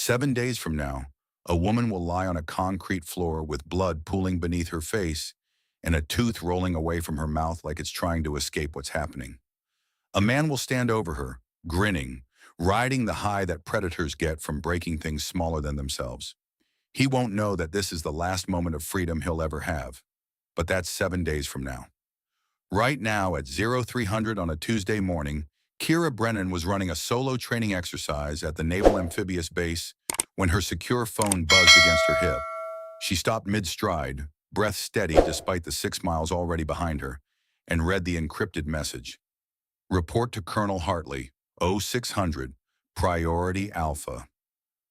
7 days from now, a woman will lie on a concrete floor with blood pooling beneath her face and a tooth rolling away from her mouth like it's trying to escape what's happening. A man will stand over her, grinning, riding the high that predators get from breaking things smaller than themselves. He won't know that this is the last moment of freedom he'll ever have, but that's 7 days from now. Right now at 0300 on a Tuesday morning, Kira Brennan was running a solo training exercise at the Naval Amphibious Base when her secure phone buzzed against her hip. She stopped mid-stride, breath steady despite the 6 miles already behind her, and read the encrypted message. Report to Colonel Hartley, 0600, Priority Alpha.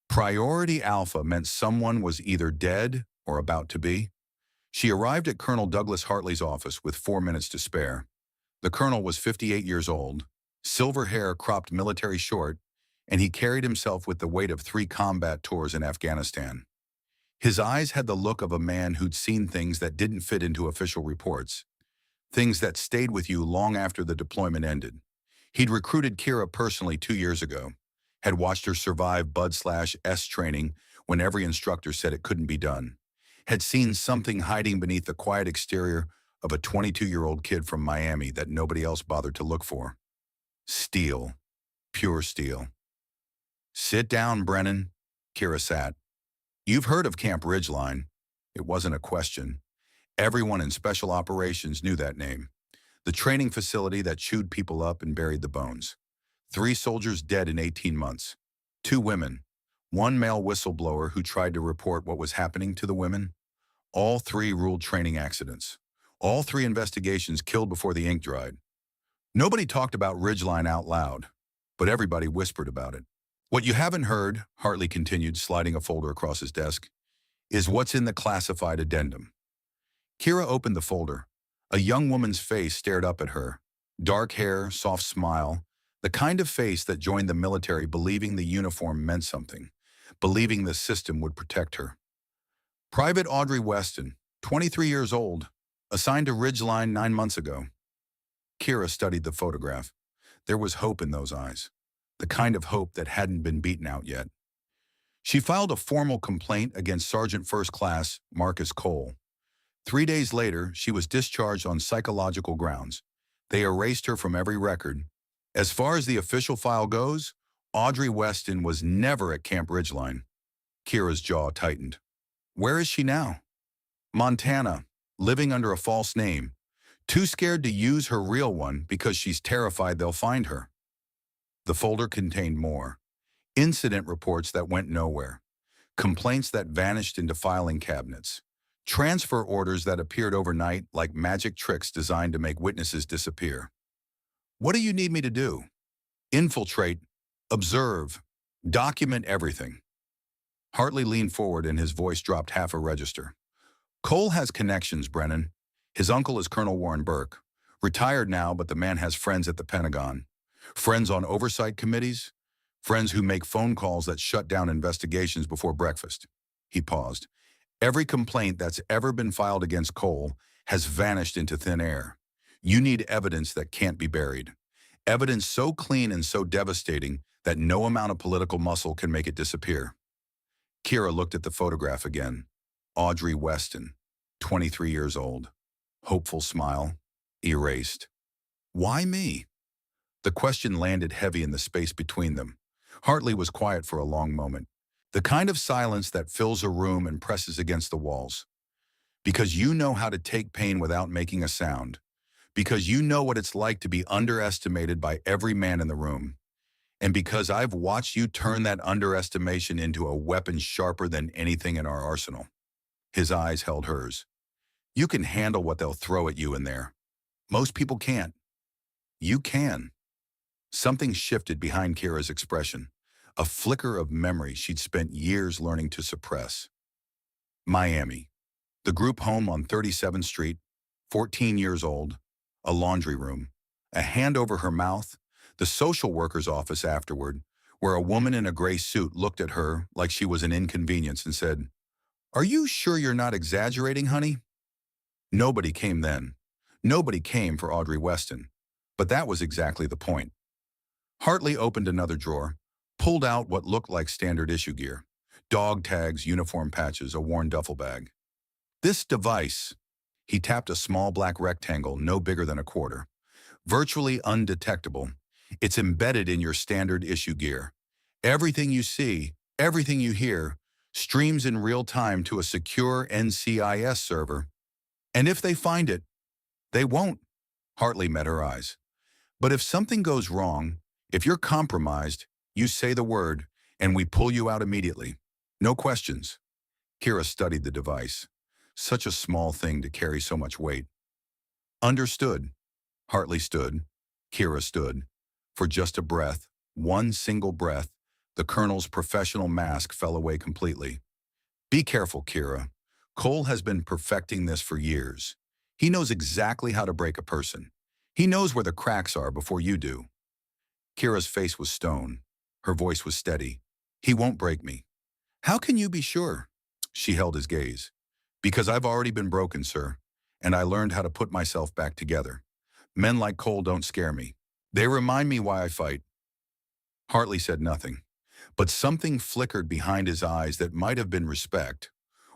Priority Alpha meant someone was either dead or about to be. She arrived at Colonel Douglas Hartley's office with 4 minutes to spare. The colonel was 58 years old, silver hair cropped military short, and he carried himself with the weight of 3 combat tours in Afghanistan. His eyes had the look of a man who'd seen things that didn't fit into official reports, things that stayed with you long after the deployment ended. He'd recruited Kira personally 2 years ago, had watched her survive Bud/S training when every instructor said it couldn't be done, had seen something hiding beneath the quiet exterior of a 22-year-old kid from Miami that nobody else bothered to look for. Steel. Pure steel. Sit down, Brennan. Kira sat. You've heard of Camp Ridgeline. It wasn't a question. Everyone in Special Operations knew that name. The training facility that chewed people up and buried the bones. 3 soldiers dead in 18 months. 2 women. 1 male whistleblower who tried to report what was happening to the women. All 3 ruled training accidents. All 3 investigations killed before the ink dried. Nobody talked about Ridgeline out loud, but everybody whispered about it. What you haven't heard, Hartley continued, sliding a folder across his desk, is what's in the classified addendum. Kira opened the folder. A young woman's face stared up at her. Dark hair, soft smile, the kind of face that joined the military believing the uniform meant something, believing the system would protect her. Private Audrey Weston, 23 years old, assigned to Ridgeline 9 months ago. Kira studied the photograph. There was hope in those eyes, the kind of hope that hadn't been beaten out yet. She filed a formal complaint against Sergeant First Class Marcus Cole. 3 days later, she was discharged on psychological grounds. They erased her from every record. As far as the official file goes, Audrey Weston was never at Camp Ridgeline. Kira's jaw tightened. Where is she now? Montana, living under a false name, too scared to use her real one because she's terrified they'll find her. The folder contained more. Incident reports that went nowhere. Complaints that vanished into filing cabinets. Transfer orders that appeared overnight like magic tricks designed to make witnesses disappear. What do you need me to do? Infiltrate, observe, document everything. Hartley leaned forward and his voice dropped half a register. Cole has connections, Brennan. His uncle is Colonel Warren Burke. Retired now, but the man has friends at the Pentagon. Friends on oversight committees. Friends who make phone calls that shut down investigations before breakfast. He paused. Every complaint that's ever been filed against Cole has vanished into thin air. You need evidence that can't be buried. Evidence so clean and so devastating that no amount of political muscle can make it disappear. Kira looked at the photograph again. Audrey Weston, 23 years old. Hopeful smile. Erased. Why me? The question landed heavy in the space between them. Hartley was quiet for a long moment. The kind of silence that fills a room and presses against the walls. Because you know how to take pain without making a sound. Because you know what it's like to be underestimated by every man in the room. And because I've watched you turn that underestimation into a weapon sharper than anything in our arsenal. His eyes held hers. You can handle what they'll throw at you in there. Most people can't. You can. Something shifted behind Kira's expression. A flicker of memory she'd spent years learning to suppress. Miami. The group home on 37th Street, 14 years old, a laundry room, a hand over her mouth, the social worker's office afterward, where a woman in a gray suit looked at her like she was an inconvenience and said, "Are you sure you're not exaggerating, honey?" Nobody came then. Nobody came for Audrey Weston. But that was exactly the point. Hartley opened another drawer, pulled out what looked like standard issue gear. Dog tags, uniform patches, a worn duffel bag. This device, he tapped a small black rectangle no bigger than a quarter. Virtually undetectable. It's embedded in your standard issue gear. Everything you see, everything you hear, streams in real time to a secure NCIS server. And if they find it, they won't. Hartley met her eyes. But if something goes wrong, if you're compromised, you say the word, and we pull you out immediately. No questions. Kira studied the device. Such a small thing to carry so much weight. Understood. Hartley stood. Kira stood. For just a breath, one single breath, the colonel's professional mask fell away completely. Be careful, Kira. Cole has been perfecting this for years. He knows exactly how to break a person. He knows where the cracks are before you do. Kira's face was stone. Her voice was steady. He won't break me. How can you be sure? She held his gaze. Because I've already been broken, sir, and I learned how to put myself back together. Men like Cole don't scare me. They remind me why I fight. Hartley said nothing, but something flickered behind his eyes that might have been respect,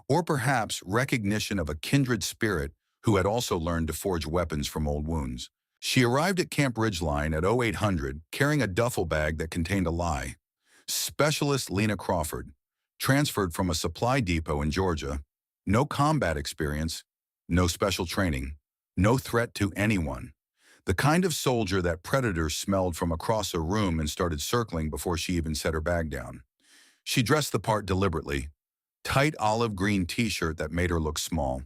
or perhaps recognition of a kindred spirit who had also learned to forge weapons from old wounds. She arrived at Camp Ridgeline at 0800 carrying a duffel bag that contained a lie. Specialist Lena Crawford, transferred from a supply depot in Georgia, no combat experience, no special training, no threat to anyone. The kind of soldier that predators smelled from across a room and started circling before she even set her bag down. She dressed the part deliberately. Tight olive green t-shirt that made her look small.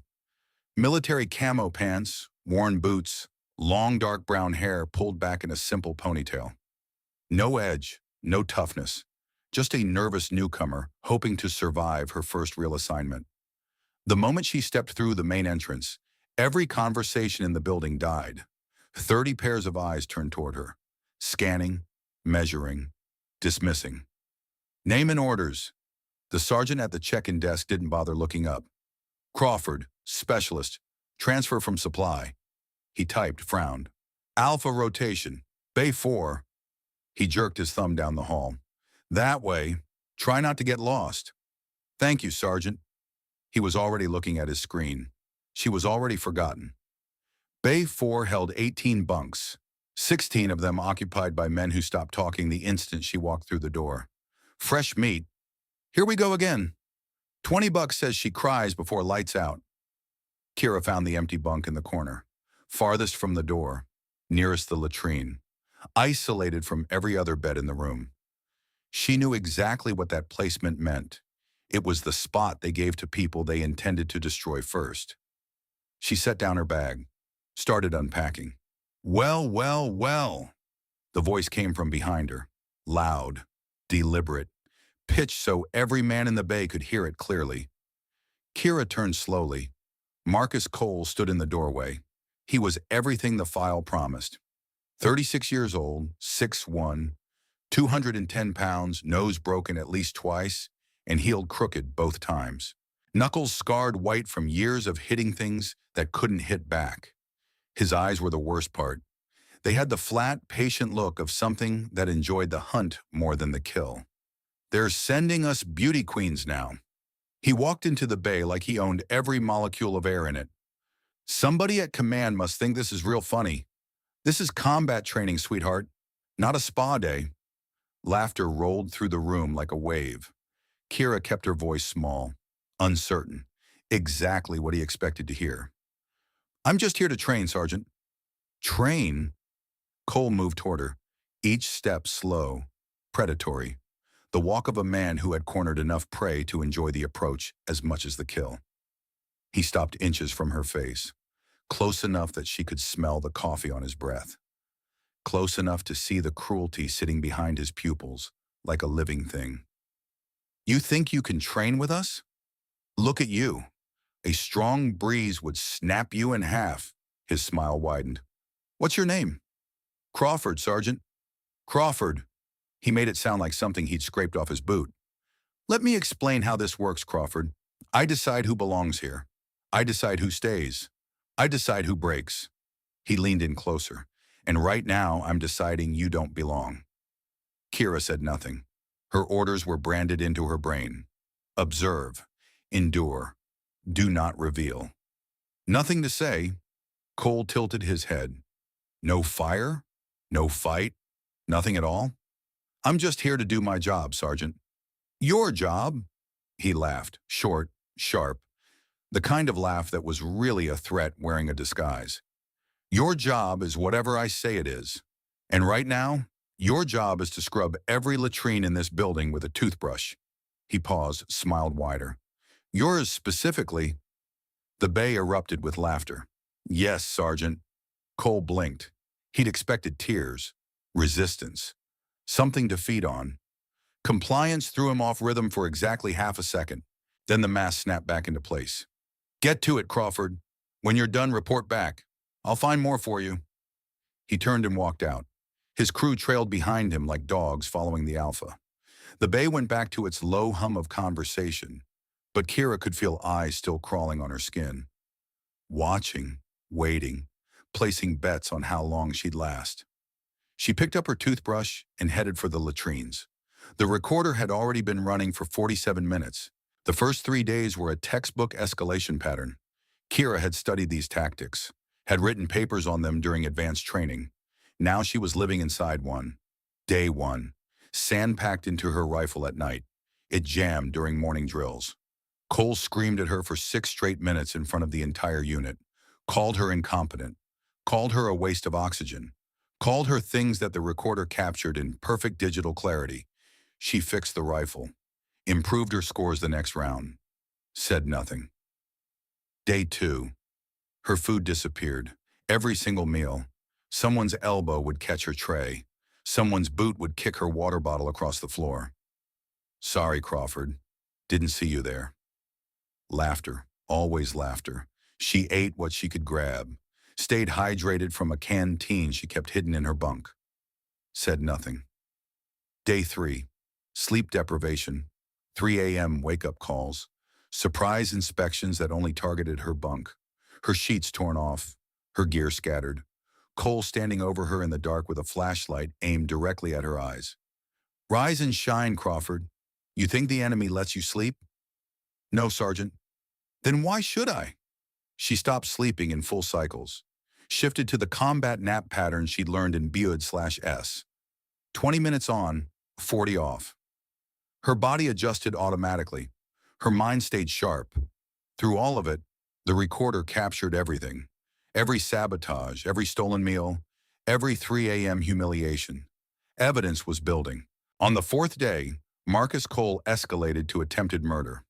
Military camo pants, worn boots, long dark brown hair pulled back in a simple ponytail. No edge, no toughness. Just a nervous newcomer hoping to survive her first real assignment. The moment she stepped through the main entrance, every conversation in the building died. 30 pairs of eyes turned toward her, scanning, measuring, dismissing. Name and orders. The sergeant at the check-in desk didn't bother looking up. Crawford, specialist, transfer from supply. He typed, frowned. Alpha rotation, Bay 4. He jerked his thumb down the hall. That way, try not to get lost. Thank you, Sergeant. He was already looking at his screen. She was already forgotten. Bay 4 held 18 bunks, 16 of them occupied by men who stopped talking the instant she walked through the door. Fresh meat. Here we go again. $20 says she cries before lights out. Kira found the empty bunk in the corner, farthest from the door, nearest the latrine, isolated from every other bed in the room. She knew exactly what that placement meant. It was the spot they gave to people they intended to destroy first. She set down her bag, started unpacking. Well, well, well. The voice came from behind her, loud, deliberate, pitched so every man in the bay could hear it clearly. Kira turned slowly. Marcus Cole stood in the doorway. He was everything the file promised. 36 years old, 6'1", 210 pounds, nose broken at least twice, and healed crooked both times. Knuckles scarred white from years of hitting things that couldn't hit back. His eyes were the worst part. They had the flat, patient look of something that enjoyed the hunt more than the kill. They're sending us beauty queens now. He walked into the bay like he owned every molecule of air in it. Somebody at command must think this is real funny. This is combat training, sweetheart, not a spa day. Laughter rolled through the room like a wave. Kira kept her voice small, uncertain, exactly what he expected to hear. I'm just here to train, Sergeant. Train? Cole moved toward her, each step slow, predatory, the walk of a man who had cornered enough prey to enjoy the approach as much as the kill. He stopped inches from her face, close enough that she could smell the coffee on his breath, close enough to see the cruelty sitting behind his pupils like a living thing. You think you can train with us? Look at you. A strong breeze would snap you in half. His smile widened. What's your name? Crawford, Sergeant. Crawford. He made it sound like something he'd scraped off his boot. Let me explain how this works, Crawford. I decide who belongs here. I decide who stays. I decide who breaks. He leaned in closer. And right now, I'm deciding you don't belong. Kira said nothing. Her orders were branded into her brain. Observe. Endure. Do not reveal. Nothing to say. Cole tilted his head. No fire? No fight? Nothing at all? I'm just here to do my job, Sergeant. Your job? He laughed, short, sharp, the kind of laugh that was really a threat wearing a disguise. Your job is whatever I say it is. And right now, your job is to scrub every latrine in this building with a toothbrush. He paused, smiled wider. Yours specifically. The bay erupted with laughter. Yes, Sergeant. Cole blinked. He'd expected tears, resistance, something to feed on. Compliance threw him off rhythm for exactly half a second. Then the mask snapped back into place. Get to it, Crawford. When you're done, report back. I'll find more for you. He turned and walked out. His crew trailed behind him like dogs following the Alpha. The bay went back to its low hum of conversation, but Kira could feel eyes still crawling on her skin. Watching, waiting, placing bets on how long she'd last. She picked up her toothbrush and headed for the latrines. The recorder had already been running for 47 minutes. The first 3 days were a textbook escalation pattern. Kira had studied these tactics, had written papers on them during advanced training. Now she was living inside one. Day 1. Sand packed into her rifle at night. It jammed during morning drills. Cole screamed at her for 6 straight minutes in front of the entire unit. Called her incompetent. Called her a waste of oxygen. Called her things that the recorder captured in perfect digital clarity. She fixed the rifle. Improved her scores the next round. Said nothing. Day 2. Her food disappeared. Every single meal. Someone's elbow would catch her tray. Someone's boot would kick her water bottle across the floor. Sorry, Crawford. Didn't see you there. Laughter. Always laughter. She ate what she could grab. Stayed hydrated from a canteen she kept hidden in her bunk. Said nothing. Day 3. Sleep deprivation. 3 a.m. wake-up calls. Surprise inspections that only targeted her bunk. Her sheets torn off. Her gear scattered. Cole standing over her in the dark with a flashlight aimed directly at her eyes. Rise and shine, Crawford. You think the enemy lets you sleep? No, Sergeant. Then why should I? She stopped sleeping in full cycles. Shifted to the combat nap pattern she'd learned in BUD/S. 20 minutes on, 40 off. Her body adjusted automatically. Her mind stayed sharp. Through all of it, the recorder captured everything. Every sabotage, every stolen meal, every 3 a.m. humiliation. Evidence was building. On the 4th day, Marcus Cole escalated to attempted murder.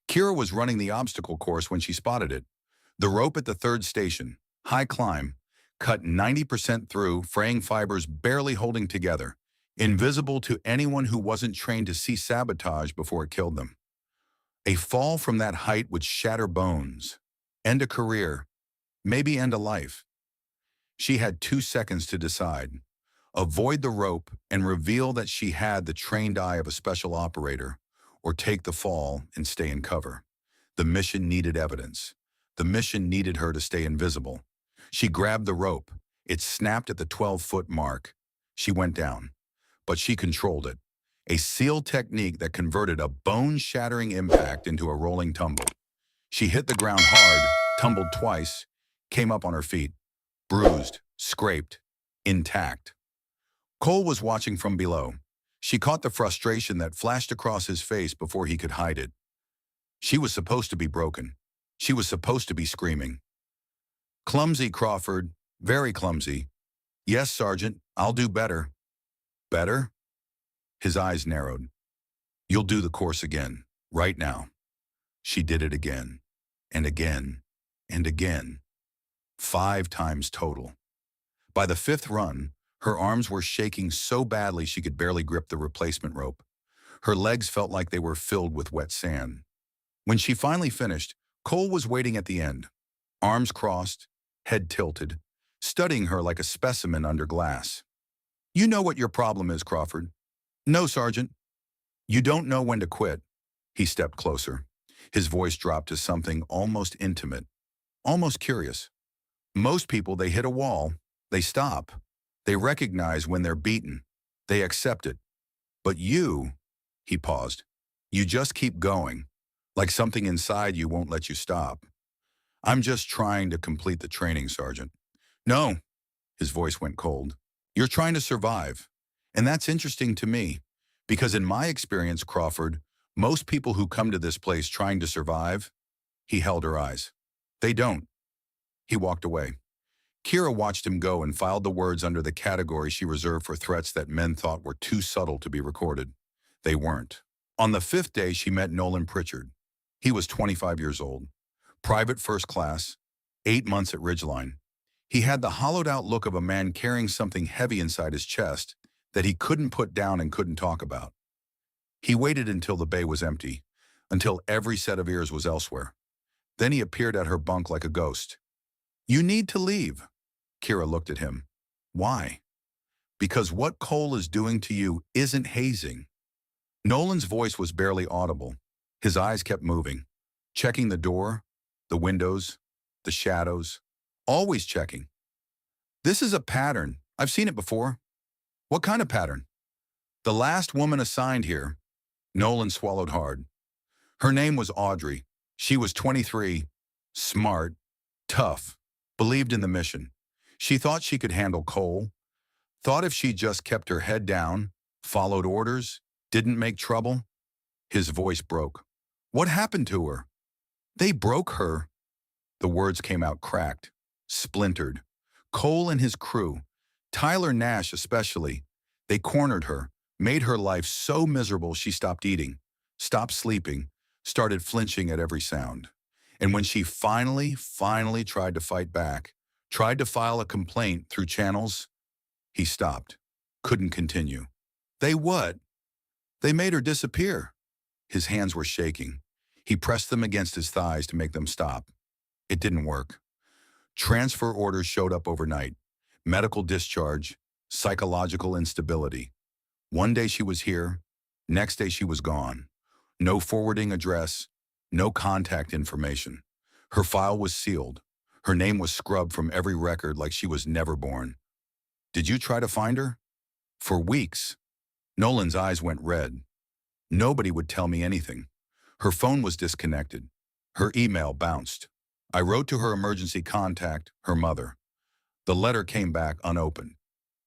Kira was running the obstacle course when she spotted it. The rope at the 3rd station, high climb, cut 90% through, fraying fibers barely holding together, invisible to anyone who wasn't trained to see sabotage before it killed them. A fall from that height would shatter bones, end a career, maybe end a life. She had 2 seconds to decide. Avoid the rope and reveal that she had the trained eye of a special operator, or take the fall and stay in cover. The mission needed evidence. The mission needed her to stay invisible. She grabbed the rope. It snapped at the 12-foot mark. She went down, but she controlled it. A SEAL technique that converted a bone-shattering impact into a rolling tumble. She hit the ground hard, tumbled twice, came up on her feet, bruised, scraped, intact. Cole was watching from below. She caught the frustration that flashed across his face before he could hide it. She was supposed to be broken. She was supposed to be screaming. Clumsy, Crawford. Very clumsy. Yes, Sergeant, I'll do better. Better? His eyes narrowed. You'll do the course again, right now. She did it again, and again, and again. 5 times total. By the 5th run, her arms were shaking so badly she could barely grip the replacement rope. Her legs felt like they were filled with wet sand. When she finally finished, Cole was waiting at the end, arms crossed, head tilted, studying her like a specimen under glass. You know what your problem is, Crawford. No, Sergeant. You don't know when to quit. He stepped closer. His voice dropped to something almost intimate, almost curious. Most people, they hit a wall, they stop. They recognize when they're beaten. They accept it. But you, he paused, you just keep going. like something inside you won't let you stop. I'm just trying to complete the training, Sergeant. No, his voice went cold. You're trying to survive. And that's interesting to me, because in my experience, Crawford, most people who come to this place trying to survive, he held her eyes. They don't. He walked away. Kira watched him go and filed the words under the category she reserved for threats that men thought were too subtle to be recorded. They weren't. On the fifth day, she met Nolan Pritchard. He was 25 years old, private first class, 8 months at Ridgeline. He had the hollowed-out look of a man carrying something heavy inside his chest that he couldn't put down and couldn't talk about. He waited until the bay was empty, until every set of ears was elsewhere. Then he appeared at her bunk like a ghost. "You need to leave." Kira looked at him. "Why?" "Because what Cole is doing to you isn't hazing." Nolan's voice was barely audible. His eyes kept moving, checking the door, the windows, the shadows, always checking. "This is a pattern. I've seen it before." "What kind of pattern?" "The last woman assigned here." Nolan swallowed hard. Her name was Audrey. She was 23, smart, tough, believed in the mission. She thought she could handle Cole, thought if she just kept her head down, followed orders, didn't make trouble. His voice broke. "What happened to her?" "They broke her." The words came out cracked, splintered. Cole and his crew, Tyler Nash especially, they cornered her, made her life so miserable she stopped eating, stopped sleeping, started flinching at every sound. And when she finally tried to fight back, tried to file a complaint through channels, he stopped, couldn't continue. "They what?" "They made her disappear." His hands were shaking. He pressed them against his thighs to make them stop. It didn't work. Transfer orders showed up overnight. Medical discharge, psychological instability. One day she was here, next day she was gone. No forwarding address, no contact information. Her file was sealed. Her name was scrubbed from every record like she was never born. "Did you try to find her?" "For weeks." Nolan's eyes went red. "Nobody would tell me anything. Her phone was disconnected. Her email bounced. I wrote to her emergency contact, her mother. The letter came back unopened."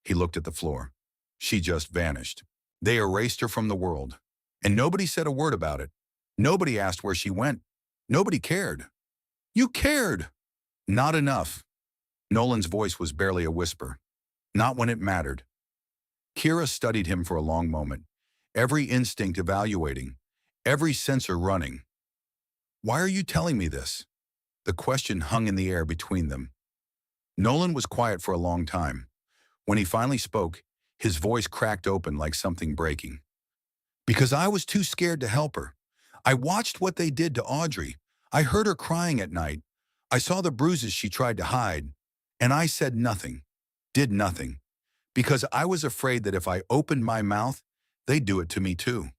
He looked at the floor. She just vanished. They erased her from the world. And nobody said a word about it. Nobody asked where she went. Nobody cared. "You cared!" "Not enough." Nolan's voice was barely a whisper. "Not when it mattered." Kira studied him for a long moment, every instinct evaluating, every sensor running. "Why are you telling me this?" The question hung in the air between them. Nolan was quiet for a long time. When he finally spoke, his voice cracked open like something breaking. "Because I was too scared to help her. I watched what they did to Audrey. I heard her crying at night. I saw the bruises she tried to hide. And I said nothing, did nothing. Because I was afraid that if I opened my mouth, they'd do it to me too."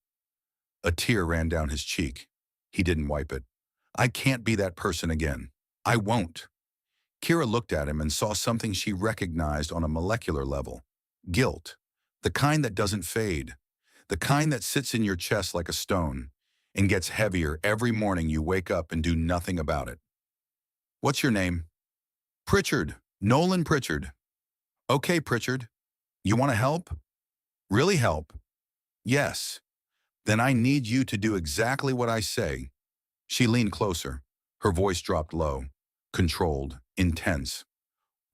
A tear ran down his cheek. He didn't wipe it. "I can't be that person again. I won't." Kira looked at him and saw something she recognized on a molecular level. Guilt. The kind that doesn't fade. The kind that sits in your chest like a stone and gets heavier every morning you wake up and do nothing about it. "What's your name?" "Pritchard. Nolan Pritchard." "Okay, Pritchard. You want to help?" "Really help?" "Yes." "Then I need you to do exactly what I say." She leaned closer. Her voice dropped low, controlled, intense.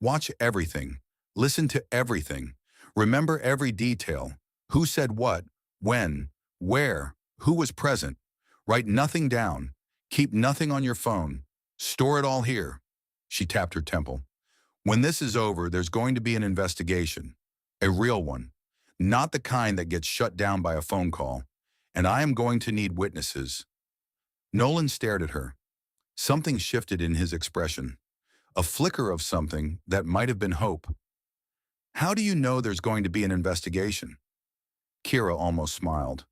"Watch everything. Listen to everything. Remember every detail. Who said what, when, where, who was present. Write nothing down. Keep nothing on your phone. Store it all here." She tapped her temple. "When this is over, there's going to be an investigation. A real one. Not the kind that gets shut down by a phone call. And I am going to need witnesses." Nolan stared at her. Something shifted in his expression. A flicker of something that might have been hope. "How do you know there's going to be an investigation?" Kira almost smiled.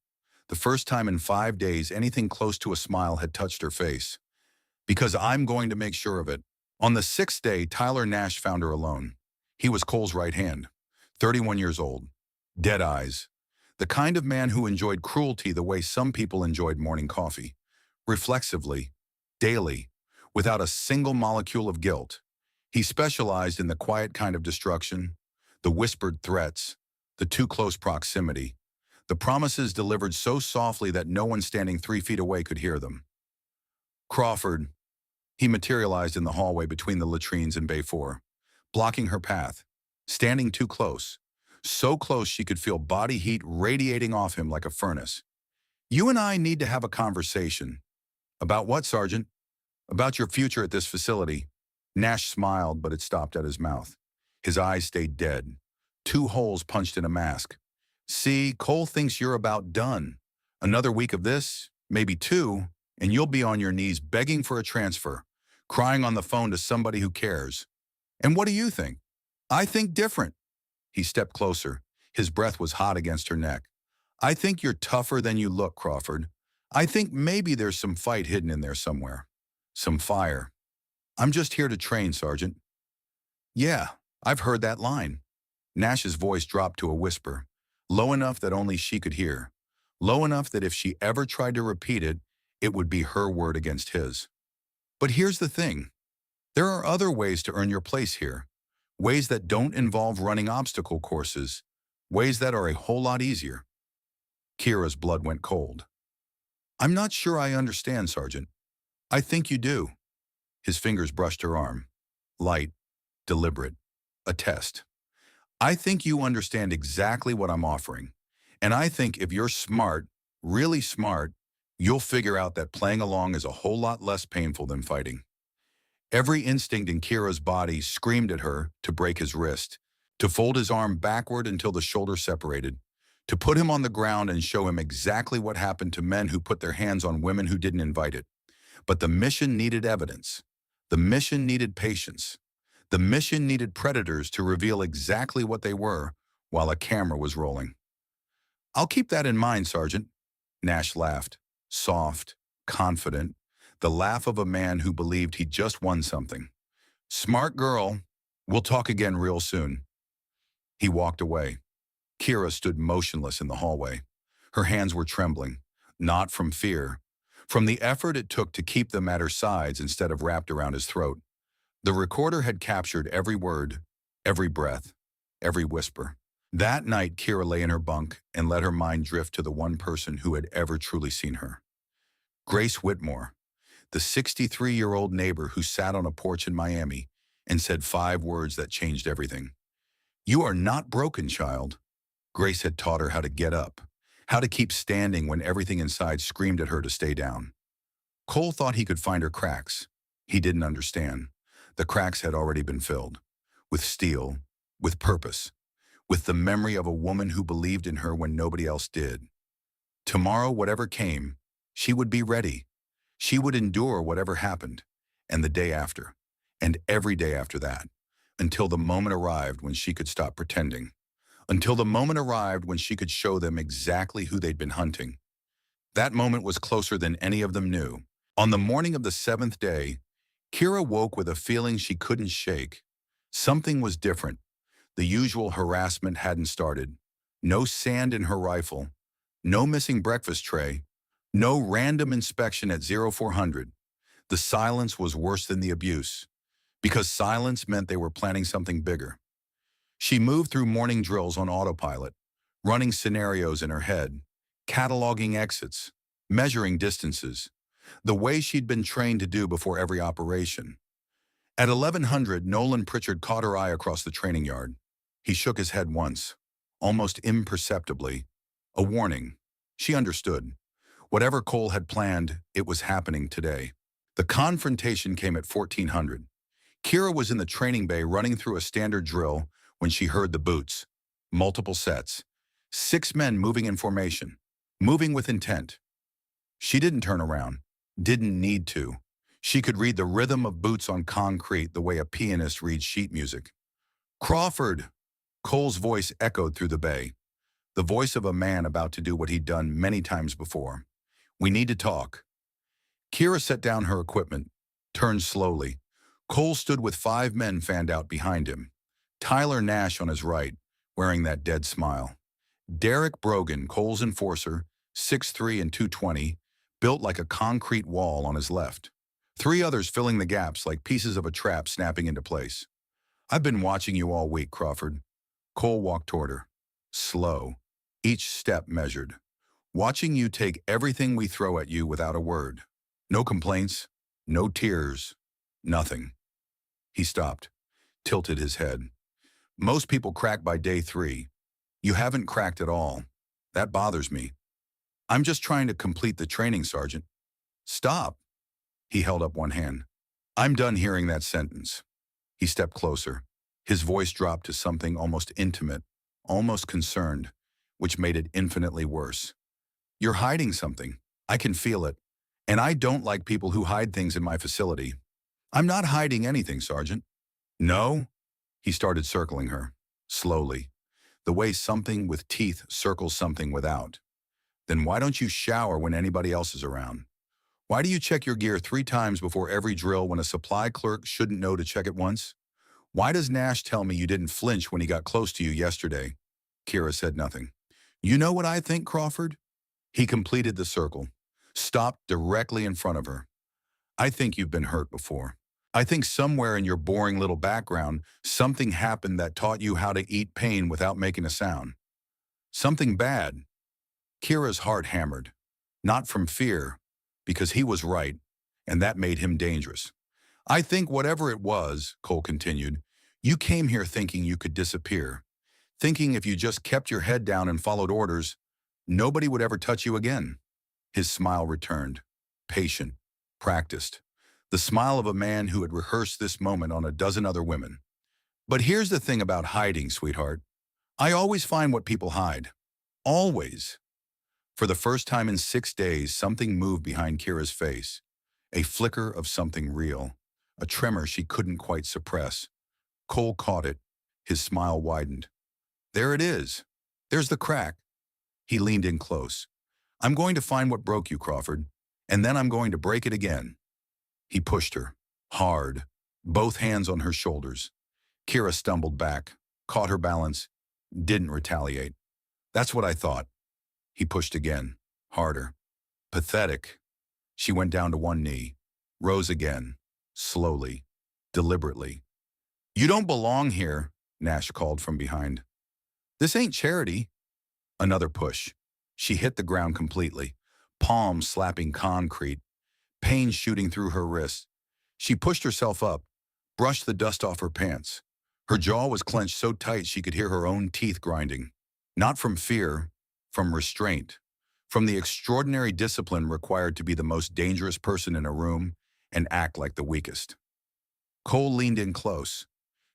The first time in 5 days anything close to a smile had touched her face. "Because I'm going to make sure of it." On the 6th day, Tyler Nash found her alone. He was Cole's right hand, 31 years old, dead eyes, the kind of man who enjoyed cruelty the way some people enjoyed morning coffee. reflexively, daily, without a single molecule of guilt. He specialized in the quiet kind of destruction, the whispered threats, the too close proximity, the promises delivered so softly that no one standing 3 feet away could hear them. Crawford, he materialized in the hallway between the latrines and Bay 4, blocking her path, standing too close, so close she could feel body heat radiating off him like a furnace. You and I need to have a conversation. About what, Sergeant? About your future at this facility. Nash smiled, but it stopped at his mouth. His eyes stayed dead. 2 holes punched in a mask. See, Cole thinks you're about done. Another week of this, maybe 2, and you'll be on your knees begging for a transfer, crying on the phone to somebody who cares. And what do you think? I think different. He stepped closer. His breath was hot against her neck. I think you're tougher than you look, Crawford. I think maybe there's some fight hidden in there somewhere. Some fire. I'm just here to train, Sergeant. Yeah, I've heard that line. Nash's voice dropped to a whisper, low enough that only she could hear, low enough that if she ever tried to repeat it, it would be her word against his. But here's the thing. There are other ways to earn your place here, ways that don't involve running obstacle courses, ways that are a whole lot easier. Kira's blood went cold. I'm not sure I understand, Sergeant. I think you do. His fingers brushed her arm. Light, deliberate, a test. I think you understand exactly what I'm offering. And I think if you're smart, really smart, you'll figure out that playing along is a whole lot less painful than fighting. Every instinct in Kira's body screamed at her to break his wrist, to fold his arm backward until the shoulder separated, to put him on the ground and show him exactly what happened to men who put their hands on women who didn't invite it. But the mission needed evidence. The mission needed patience. The mission needed predators to reveal exactly what they were while a camera was rolling. I'll keep that in mind, Sergeant. Nash laughed, soft, confident, the laugh of a man who believed he'd just won something. Smart girl. We'll talk again real soon. He walked away. Kira stood motionless in the hallway. Her hands were trembling, not from fear, from the effort it took to keep them at her sides instead of wrapped around his throat. The recorder had captured every word, every breath, every whisper. That night, Kira lay in her bunk and let her mind drift to the one person who had ever truly seen her. Grace Whitmore, the 63-year-old neighbor who sat on a porch in Miami and said 5 words that changed everything. You are not broken, child. Grace had taught her how to get up, how to keep standing when everything inside screamed at her to stay down. Cole thought he could find her cracks. He didn't understand. The cracks had already been filled. With steel, with purpose, with the memory of a woman who believed in her when nobody else did. Tomorrow, whatever came, she would be ready. She would endure whatever happened, and the day after, and every day after that, until the moment arrived when she could stop pretending. Until the moment arrived when she could show them exactly who they'd been hunting. That moment was closer than any of them knew. On the morning of the 7th day, Kira woke with a feeling she couldn't shake. Something was different. The usual harassment hadn't started. No sand in her rifle. No missing breakfast tray. No random inspection at 0400. The silence was worse than the abuse, because silence meant they were planning something bigger. She moved through morning drills on autopilot, running scenarios in her head, cataloging exits, measuring distances, the way she'd been trained to do before every operation. At 1100, Nolan Pritchard caught her eye across the training yard. He shook his head once, almost imperceptibly. A warning. She understood. Whatever Cole had planned, it was happening today. The confrontation came at 1400. Kira was in the training bay running through a standard drill when she heard the boots. Multiple sets. 6 men moving in formation, moving with intent. She didn't turn around, didn't need to. She could read the rhythm of boots on concrete the way a pianist reads sheet music. Crawford! Cole's voice echoed through the bay. The voice of a man about to do what he'd done many times before. We need to talk. Kira set down her equipment, turned slowly. Cole stood with 5 men fanned out behind him. Tyler Nash on his right, wearing that dead smile. Derek Brogan, Cole's enforcer, 6'3" and 220, built like a concrete wall on his left. Three others filling the gaps like pieces of a trap snapping into place. I've been watching you all week, Crawford. Cole walked toward her. Slow. Each step measured. Watching you take everything we throw at you without a word. No complaints. No tears. Nothing. He stopped, tilted his head. Most people crack by day 3. You haven't cracked at all. That bothers me. I'm just trying to complete the training, Sergeant. Stop. He held up one hand. I'm done hearing that sentence. He stepped closer. His voice dropped to something almost intimate, almost concerned, which made it infinitely worse. You're hiding something. I can feel it. And I don't like people who hide things in my facility. I'm not hiding anything, Sergeant. No? He started circling her, slowly, the way something with teeth circles something without. Then why don't you shower when anybody else is around? Why do you check your gear 3 times before every drill when a supply clerk shouldn't know to check it once? Why does Nash tell me you didn't flinch when he got close to you yesterday? Kira said nothing. You know what I think, Crawford? He completed the circle, stopped directly in front of her. I think you've been hurt before. I think somewhere in your boring little background, something happened that taught you how to eat pain without making a sound. Something bad. Kira's heart hammered. Not from fear, because he was right, and that made him dangerous. I think whatever it was, Cole continued, you came here thinking you could disappear, thinking if you just kept your head down and followed orders, nobody would ever touch you again. His smile returned, patient, practiced, the smile of a man who had rehearsed this moment on a dozen other women. But here's the thing about hiding, sweetheart. I always find what people hide. Always. For the first time in 6 days, something moved behind Kira's face. A flicker of something real. A tremor she couldn't quite suppress. Cole caught it. His smile widened. There it is. There's the crack. He leaned in close. I'm going to find what broke you, Crawford, and then I'm going to break it again. He pushed her, hard, both hands on her shoulders. Kira stumbled back, caught her balance, didn't retaliate. That's what I thought. He pushed again, harder. Pathetic. She went down to one knee, rose again, slowly, deliberately. You don't belong here, Nash called from behind. This ain't charity. Another push. She hit the ground completely, palms slapping concrete, pain shooting through her wrists. She pushed herself up, brushed the dust off her pants. Her jaw was clenched so tight she could hear her own teeth grinding. Not from fear, from restraint, from the extraordinary discipline required to be the most dangerous person in a room and act like the weakest. Cole leaned in close,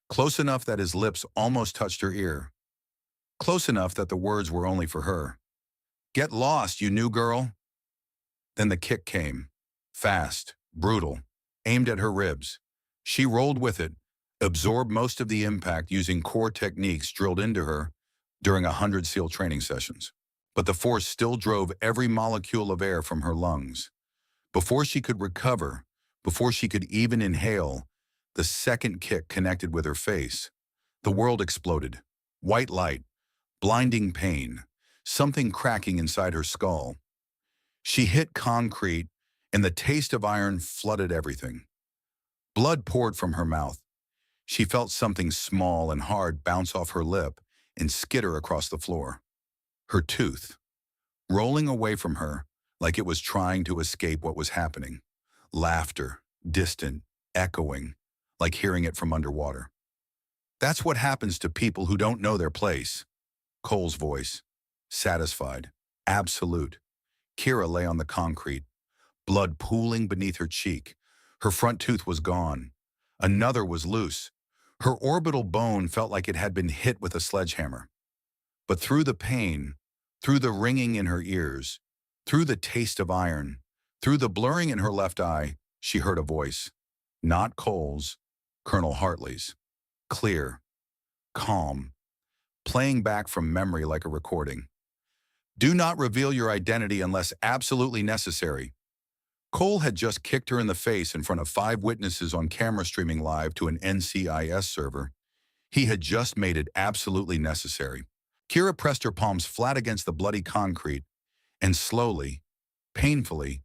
close enough that his lips almost touched her ear, close enough that the words were only for her. Get lost, you new girl. Then the kick came, fast, brutal, aimed at her ribs. She rolled with it, absorbed most of the impact using core techniques drilled into her during 100 SEAL training sessions. But the force still drove every molecule of air from her lungs. Before she could recover, before she could even inhale, the second kick connected with her face. The world exploded. White light, blinding pain, something cracking inside her skull. She hit concrete, and the taste of iron flooded everything. Blood poured from her mouth. She felt something small and hard bounce off her lip and skitter across the floor. Her tooth, rolling away from her like it was trying to escape what was happening. Laughter, distant, echoing, like hearing it from underwater. That's what happens to people who don't know their place. Cole's voice, satisfied, absolute. Kira lay on the concrete, blood pooling beneath her cheek. Her front tooth was gone. Another was loose. Her orbital bone felt like it had been hit with a sledgehammer. But through the pain, through the ringing in her ears, through the taste of iron, through the blurring in her left eye, she heard a voice. Not Cole's, Colonel Hartley's. Clear, calm, playing back from memory like a recording. Do not reveal your identity unless absolutely necessary. Cole had just kicked her in the face in front of 5 witnesses on camera streaming live to an NCIS server. He had just made it absolutely necessary. Kira pressed her palms flat against the bloody concrete and slowly, painfully,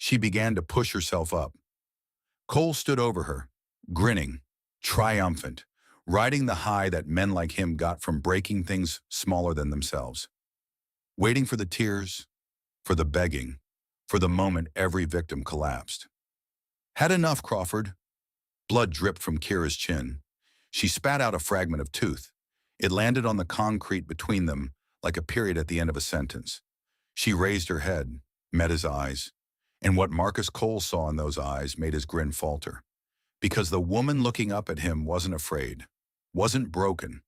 She began to push herself up. Cole stood over her, grinning, triumphant, riding the high that men like him got from breaking things smaller than themselves. Waiting for the tears, for the begging, for the moment every victim collapsed. Had enough, Crawford. Blood dripped from Kira's chin. She spat out a fragment of tooth. It landed on the concrete between them like a period at the end of a sentence. She raised her head, met his eyes, and what Marcus Cole saw in those eyes made his grin falter. Because the woman looking up at him wasn't afraid, wasn't broken,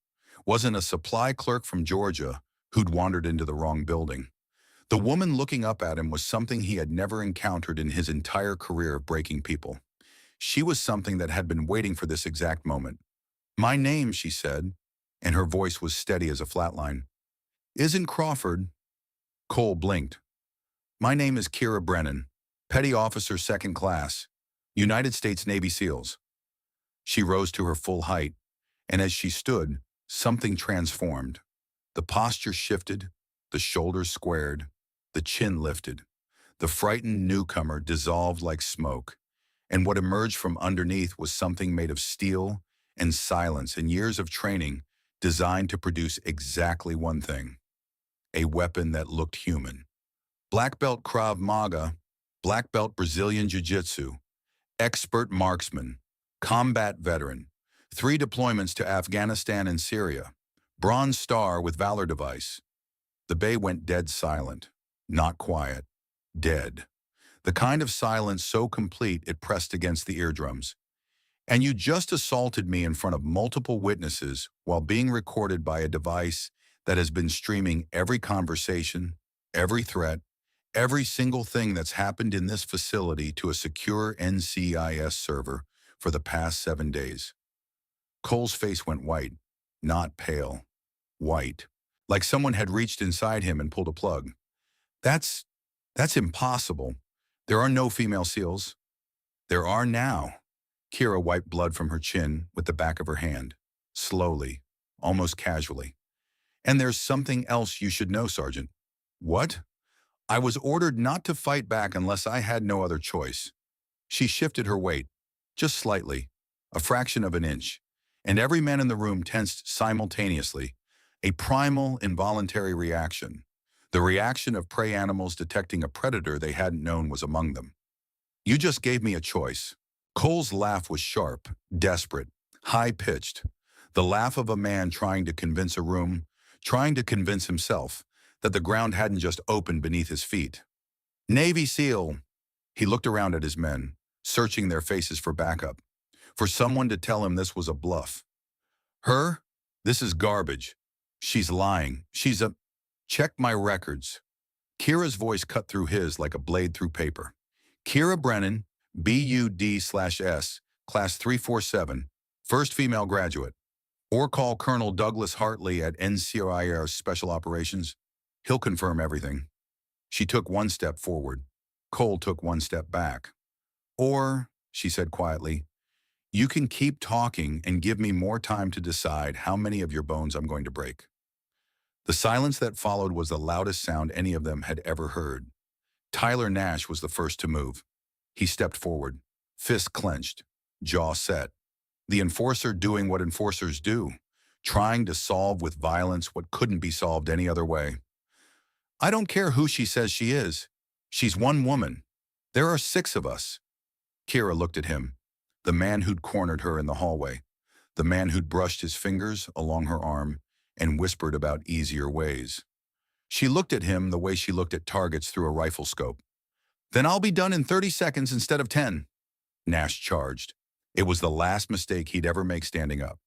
wasn't a supply clerk from Georgia who'd wandered into the wrong building. The woman looking up at him was something he had never encountered in his entire career of breaking people. She was something that had been waiting for this exact moment. "My name," she said, and her voice was steady as a flatline, "isn't Crawford." Cole blinked. "My name is Kira Brennan, Petty Officer Second Class, United States Navy SEALs." She rose to her full height, and as she stood, something transformed. The posture shifted, the shoulders squared, the chin lifted. The frightened newcomer dissolved like smoke, and what emerged from underneath was something made of steel and silence and years of training designed to produce exactly one thing: a weapon that looked human. Black belt Krav Maga, black belt Brazilian Jiu-Jitsu, expert marksman, combat veteran, 3 deployments to Afghanistan and Syria, Bronze Star with Valor device. The bay went dead silent, not quiet, dead. The kind of silence so complete it pressed against the eardrums. "And you just assaulted me in front of multiple witnesses while being recorded by a device that has been streaming every conversation, every threat, every single thing that's happened in this facility to a secure NCIS server for the past 7 days. Cole's face went white, not pale, white, like someone had reached inside him and pulled a plug. That's impossible. There are no female SEALs." "There are now." Kira wiped blood from her chin with the back of her hand, slowly, almost casually. "And there's something else you should know, Sergeant." "What?" "I was ordered not to fight back unless I had no other choice." She shifted her weight, just slightly, a fraction of an inch, and every man in the room tensed simultaneously, a primal, involuntary reaction, the reaction of prey animals detecting a predator they hadn't known was among them. "You just gave me a choice." Cole's laugh was sharp, desperate, high-pitched, the laugh of a man trying to convince a room, trying to convince himself, that the ground hadn't just opened beneath his feet. "Navy SEAL." He looked around at his men, searching their faces for backup, for someone to tell him this was a bluff. "Her? This is garbage. She's lying. She's a—" "Check my records." Kira's voice cut through his like a blade through paper. "Kira Brennan, BUD/S, Class 347, first female graduate. Or call Colonel Douglas Hartley at NCIS Special Operations. He'll confirm everything." She took one step forward. Cole took one step back. "Or," she said quietly, "you can keep talking and give me more time to decide how many of your bones I'm going to break." The silence that followed was the loudest sound any of them had ever heard. Tyler Nash was the first to move. He stepped forward, fist clenched, jaw set. The enforcer doing what enforcers do, trying to solve with violence what couldn't be solved any other way. "I don't care who she says she is. She's one woman. There are 6 of us." Kira looked at him, the man who'd cornered her in the hallway, the man who'd brushed his fingers along her arm and whispered about easier ways. She looked at him the way she looked at targets through a rifle scope. "Then I'll be done in 30 seconds instead of 10. Nash charged. It was the last mistake he'd ever make standing up.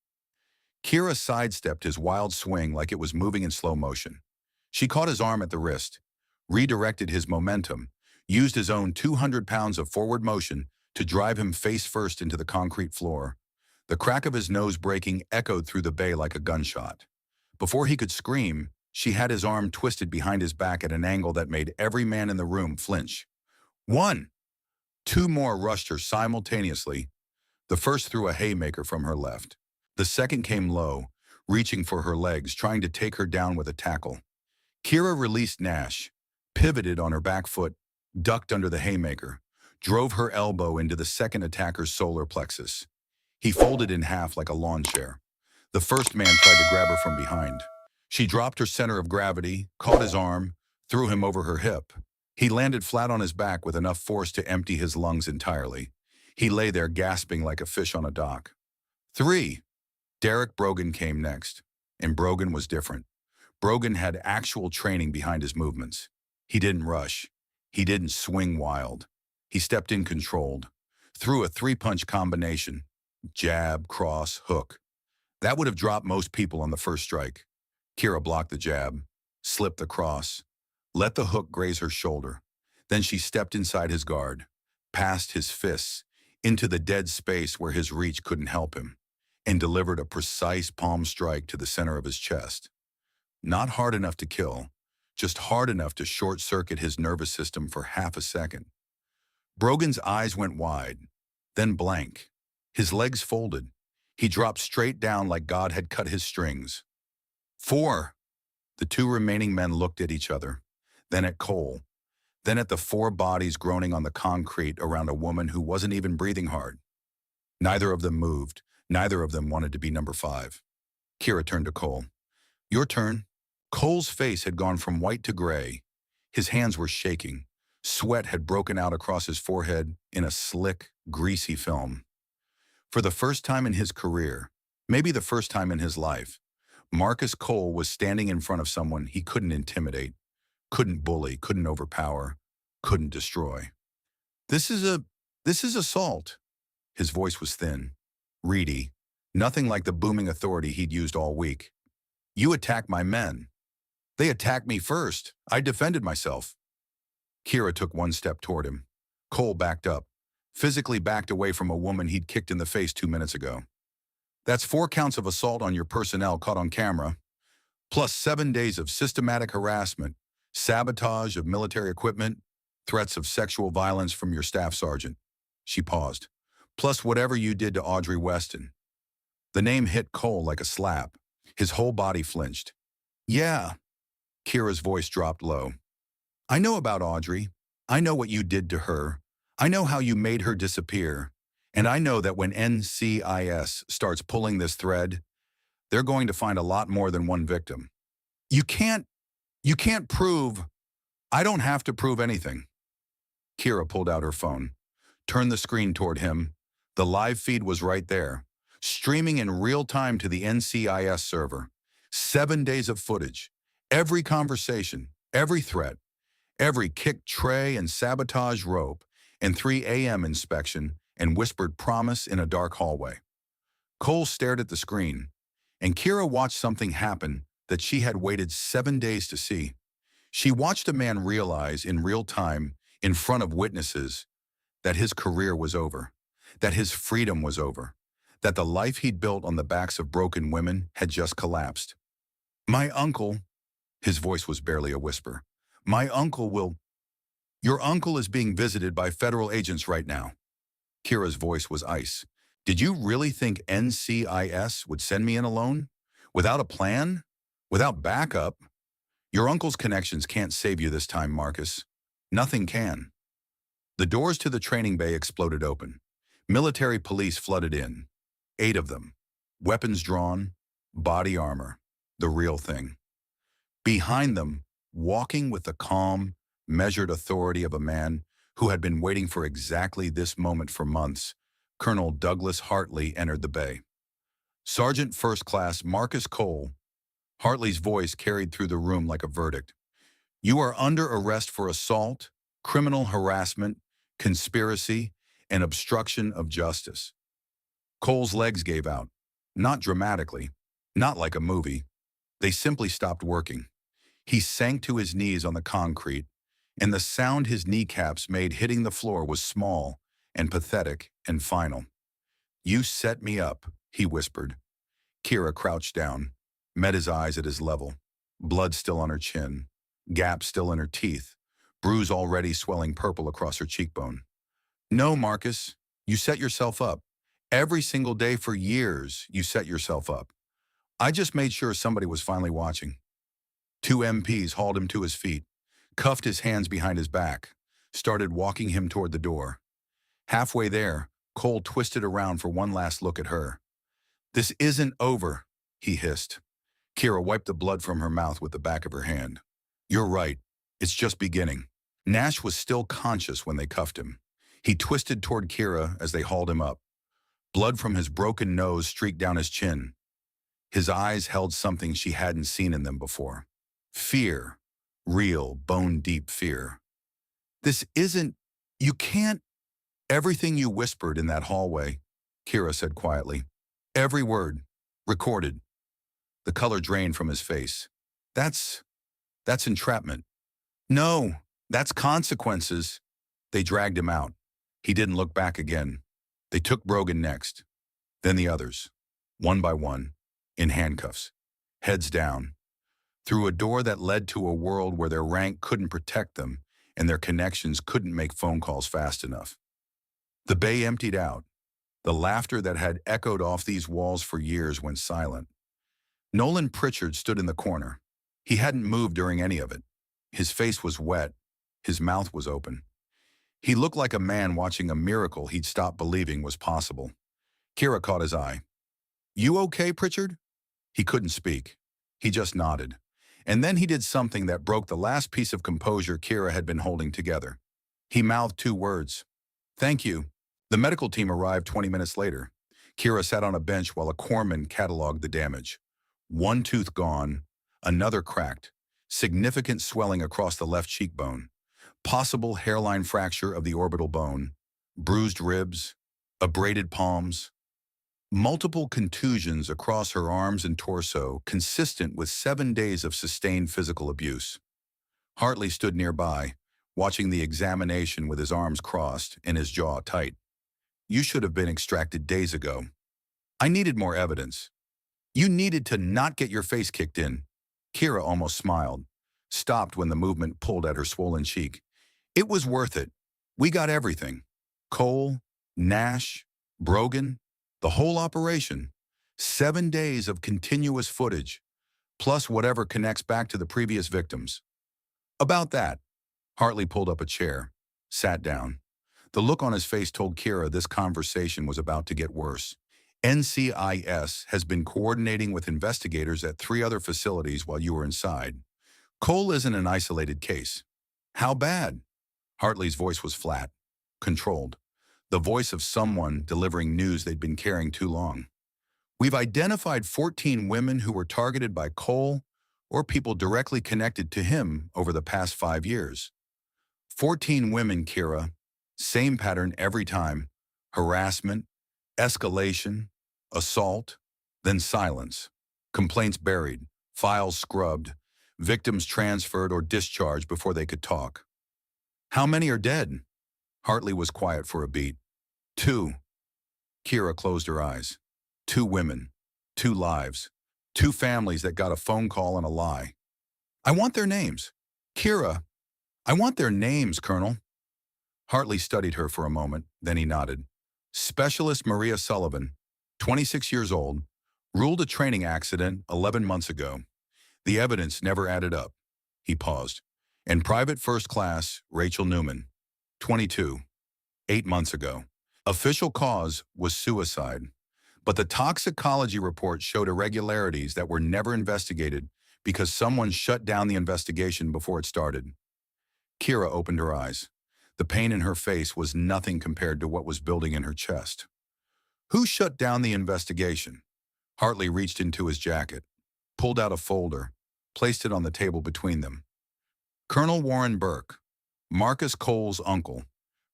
Kira sidestepped his wild swing like it was moving in slow motion. She caught his arm at the wrist, redirected his momentum, used his own 200 pounds of forward motion to drive him face first into the concrete floor. The crack of his nose breaking echoed through the bay like a gunshot. Before he could scream, she had his arm twisted behind his back at an angle that made every man in the room flinch. 1. 2 more rushed her simultaneously. The first threw a haymaker from her left. The second came low, reaching for her legs, trying to take her down with a tackle. Kira released Nash, pivoted on her back foot, ducked under the haymaker, drove her elbow into the second attacker's solar plexus. He folded in half like a lawn chair. The first man tried to grab her from behind. She dropped her center of gravity, caught his arm, threw him over her hip. He landed flat on his back with enough force to empty his lungs entirely. He lay there gasping like a fish on a dock. 3. Derek Brogan came next, and Brogan was different. Brogan had actual training behind his movements. He didn't rush. He didn't swing wild. He stepped in controlled, threw a three-punch combination, jab, cross, hook. That would have dropped most people on the first strike. Kira blocked the jab, slipped the cross, let the hook graze her shoulder. Then she stepped inside his guard, past his fists, into the dead space where his reach couldn't help him, and delivered a precise palm strike to the center of his chest. Not hard enough to kill, just hard enough to short-circuit his nervous system for half a second. Brogan's eyes went wide, then blank. His legs folded. He dropped straight down like God had cut his strings. 4. The two remaining men looked at each other, then at Cole, then at the 4 bodies groaning on the concrete around a woman who wasn't even breathing hard. Neither of them moved. Neither of them wanted to be number 5. Kira turned to Cole. Your turn. Cole's face had gone from white to gray. His hands were shaking. Sweat had broken out across his forehead in a slick, greasy film. For the first time in his career, maybe the first time in his life, Marcus Cole was standing in front of someone he couldn't intimidate, couldn't bully, couldn't overpower, couldn't destroy. This is assault. His voice was thin, reedy, nothing like the booming authority he'd used all week. You attack my men. They attacked me first. I defended myself. Kira took one step toward him. Cole backed up, physically backed away from a woman he'd kicked in the face 2 minutes ago. That's 4 counts of assault on your personnel caught on camera, plus 7 days of systematic harassment, sabotage of military equipment, threats of sexual violence from your staff sergeant. She paused. Plus whatever you did to Audrey Weston. The name hit Cole like a slap. His whole body flinched. Yeah. Kira's voice dropped low. I know about Audrey. I know what you did to her. I know how you made her disappear. And I know that when NCIS starts pulling this thread, they're going to find a lot more than one victim. You can't prove. I don't have to prove anything. Kira pulled out her phone, turned the screen toward him. The live feed was right there, streaming in real time to the NCIS server. 7 days of footage, every conversation, every threat, every kicked tray and sabotage rope, and 3 a.m. inspection and whispered promise in a dark hallway. Cole stared at the screen, and Kira watched something happen that she had waited 7 days to see. She watched a man realize in real time, in front of witnesses, that his career was over, that his freedom was over, that the life he'd built on the backs of broken women had just collapsed. My uncle, his voice was barely a whisper, my uncle will... Your uncle is being visited by federal agents right now. Kira's voice was ice. Did you really think NCIS would send me in alone? Without a plan? Without backup? Your uncle's connections can't save you this time, Marcus. Nothing can. The doors to the training bay exploded open. Military police flooded in. 8 of them. Weapons drawn, body armor, the real thing. Behind them, walking with the calm, measured authority of a man who had been waiting for exactly this moment for months, Colonel Douglas Hartley entered the bay. Sergeant First Class Marcus Cole. Hartley's voice carried through the room like a verdict. You are under arrest for assault, criminal harassment, conspiracy, and obstruction of justice. Cole's legs gave out. Not dramatically, not like a movie. They simply stopped working. He sank to his knees on the concrete, and the sound his kneecaps made hitting the floor was small and pathetic and final. You set me up, he whispered. Kira crouched down, met his eyes at his level, blood still on her chin, gap still in her teeth, bruise already swelling purple across her cheekbone. No, Marcus, you set yourself up. Every single day for years, you set yourself up. I just made sure somebody was finally watching. 2 MPs hauled him to his feet, cuffed his hands behind his back, started walking him toward the door. Halfway there, Cole twisted around for one last look at her. "This isn't over," he hissed. Kira wiped the blood from her mouth with the back of her hand. "You're right. It's just beginning." Nash was still conscious when they cuffed him. He twisted toward Kira as they hauled him up. Blood from his broken nose streaked down his chin. His eyes held something she hadn't seen in them before. Fear. Real, bone-deep fear. "This isn't... You can't..." "Everything you whispered in that hallway," Kira said quietly. "Every word. Recorded." The color drained from his face. That's entrapment." "No, that's consequences." They dragged him out. He didn't look back again. They took Brogan next. Then the others. One by one. In handcuffs. Heads down. Through a door that led to a world where their rank couldn't protect them and their connections couldn't make phone calls fast enough. The bay emptied out. The laughter that had echoed off these walls for years went silent. Nolan Pritchard stood in the corner. He hadn't moved during any of it. His face was wet. His mouth was open. He looked like a man watching a miracle he'd stopped believing was possible. Kira caught his eye. "You okay, Pritchard?" He couldn't speak. He just nodded. And then he did something that broke the last piece of composure Kira had been holding together. He mouthed two words. "Thank you." The medical team arrived 20 minutes later. Kira sat on a bench while a corpsman cataloged the damage. One tooth gone, another cracked, significant swelling across the left cheekbone, possible hairline fracture of the orbital bone, bruised ribs, abraded palms, multiple contusions across her arms and torso consistent with 7 days of sustained physical abuse. Hartley stood nearby, watching the examination with his arms crossed and his jaw tight. "You should have been extracted days ago." "I needed more evidence." "You needed to not get your face kicked in." Kira almost smiled, stopped when the movement pulled at her swollen cheek. "It was worth it. We got everything. Cole, Nash, Brogan, the whole operation. 7 days of continuous footage, plus whatever connects back to the previous victims." "About that." Hartley pulled up a chair, sat down. The look on his face told Kira this conversation was about to get worse. "NCIS has been coordinating with investigators at 3 other facilities while you were inside. Cole isn't an isolated case." "How bad?" Hartley's voice was flat, controlled. The voice of someone delivering news they'd been carrying too long. "We've identified 14 women who were targeted by Cole or people directly connected to him over the past 5 years. 14 women, Kira. Same pattern every time. Harassment, escalation, assault, then silence. Complaints buried, files scrubbed, victims transferred or discharged before they could talk." "How many are dead?" Hartley was quiet for a beat. 2. Kira closed her eyes. 2 women. 2 lives. 2 families that got a phone call and a lie. "I want their names." "Kira, I want their names, Colonel." Hartley studied her for a moment, then he nodded. "Specialist Maria Sullivan, 26 years old, ruled a training accident 11 months ago. The evidence never added up." He paused. "And Private First Class Rachel Newman, 22, 8 months ago. Official cause was suicide, but the toxicology report showed irregularities that were never investigated because someone shut down the investigation before it started." Kira opened her eyes. The pain in her face was nothing compared to what was building in her chest. "Who shut down the investigation?" Hartley reached into his jacket, pulled out a folder, placed it on the table between them. "Colonel Warren Burke, Marcus Cole's uncle.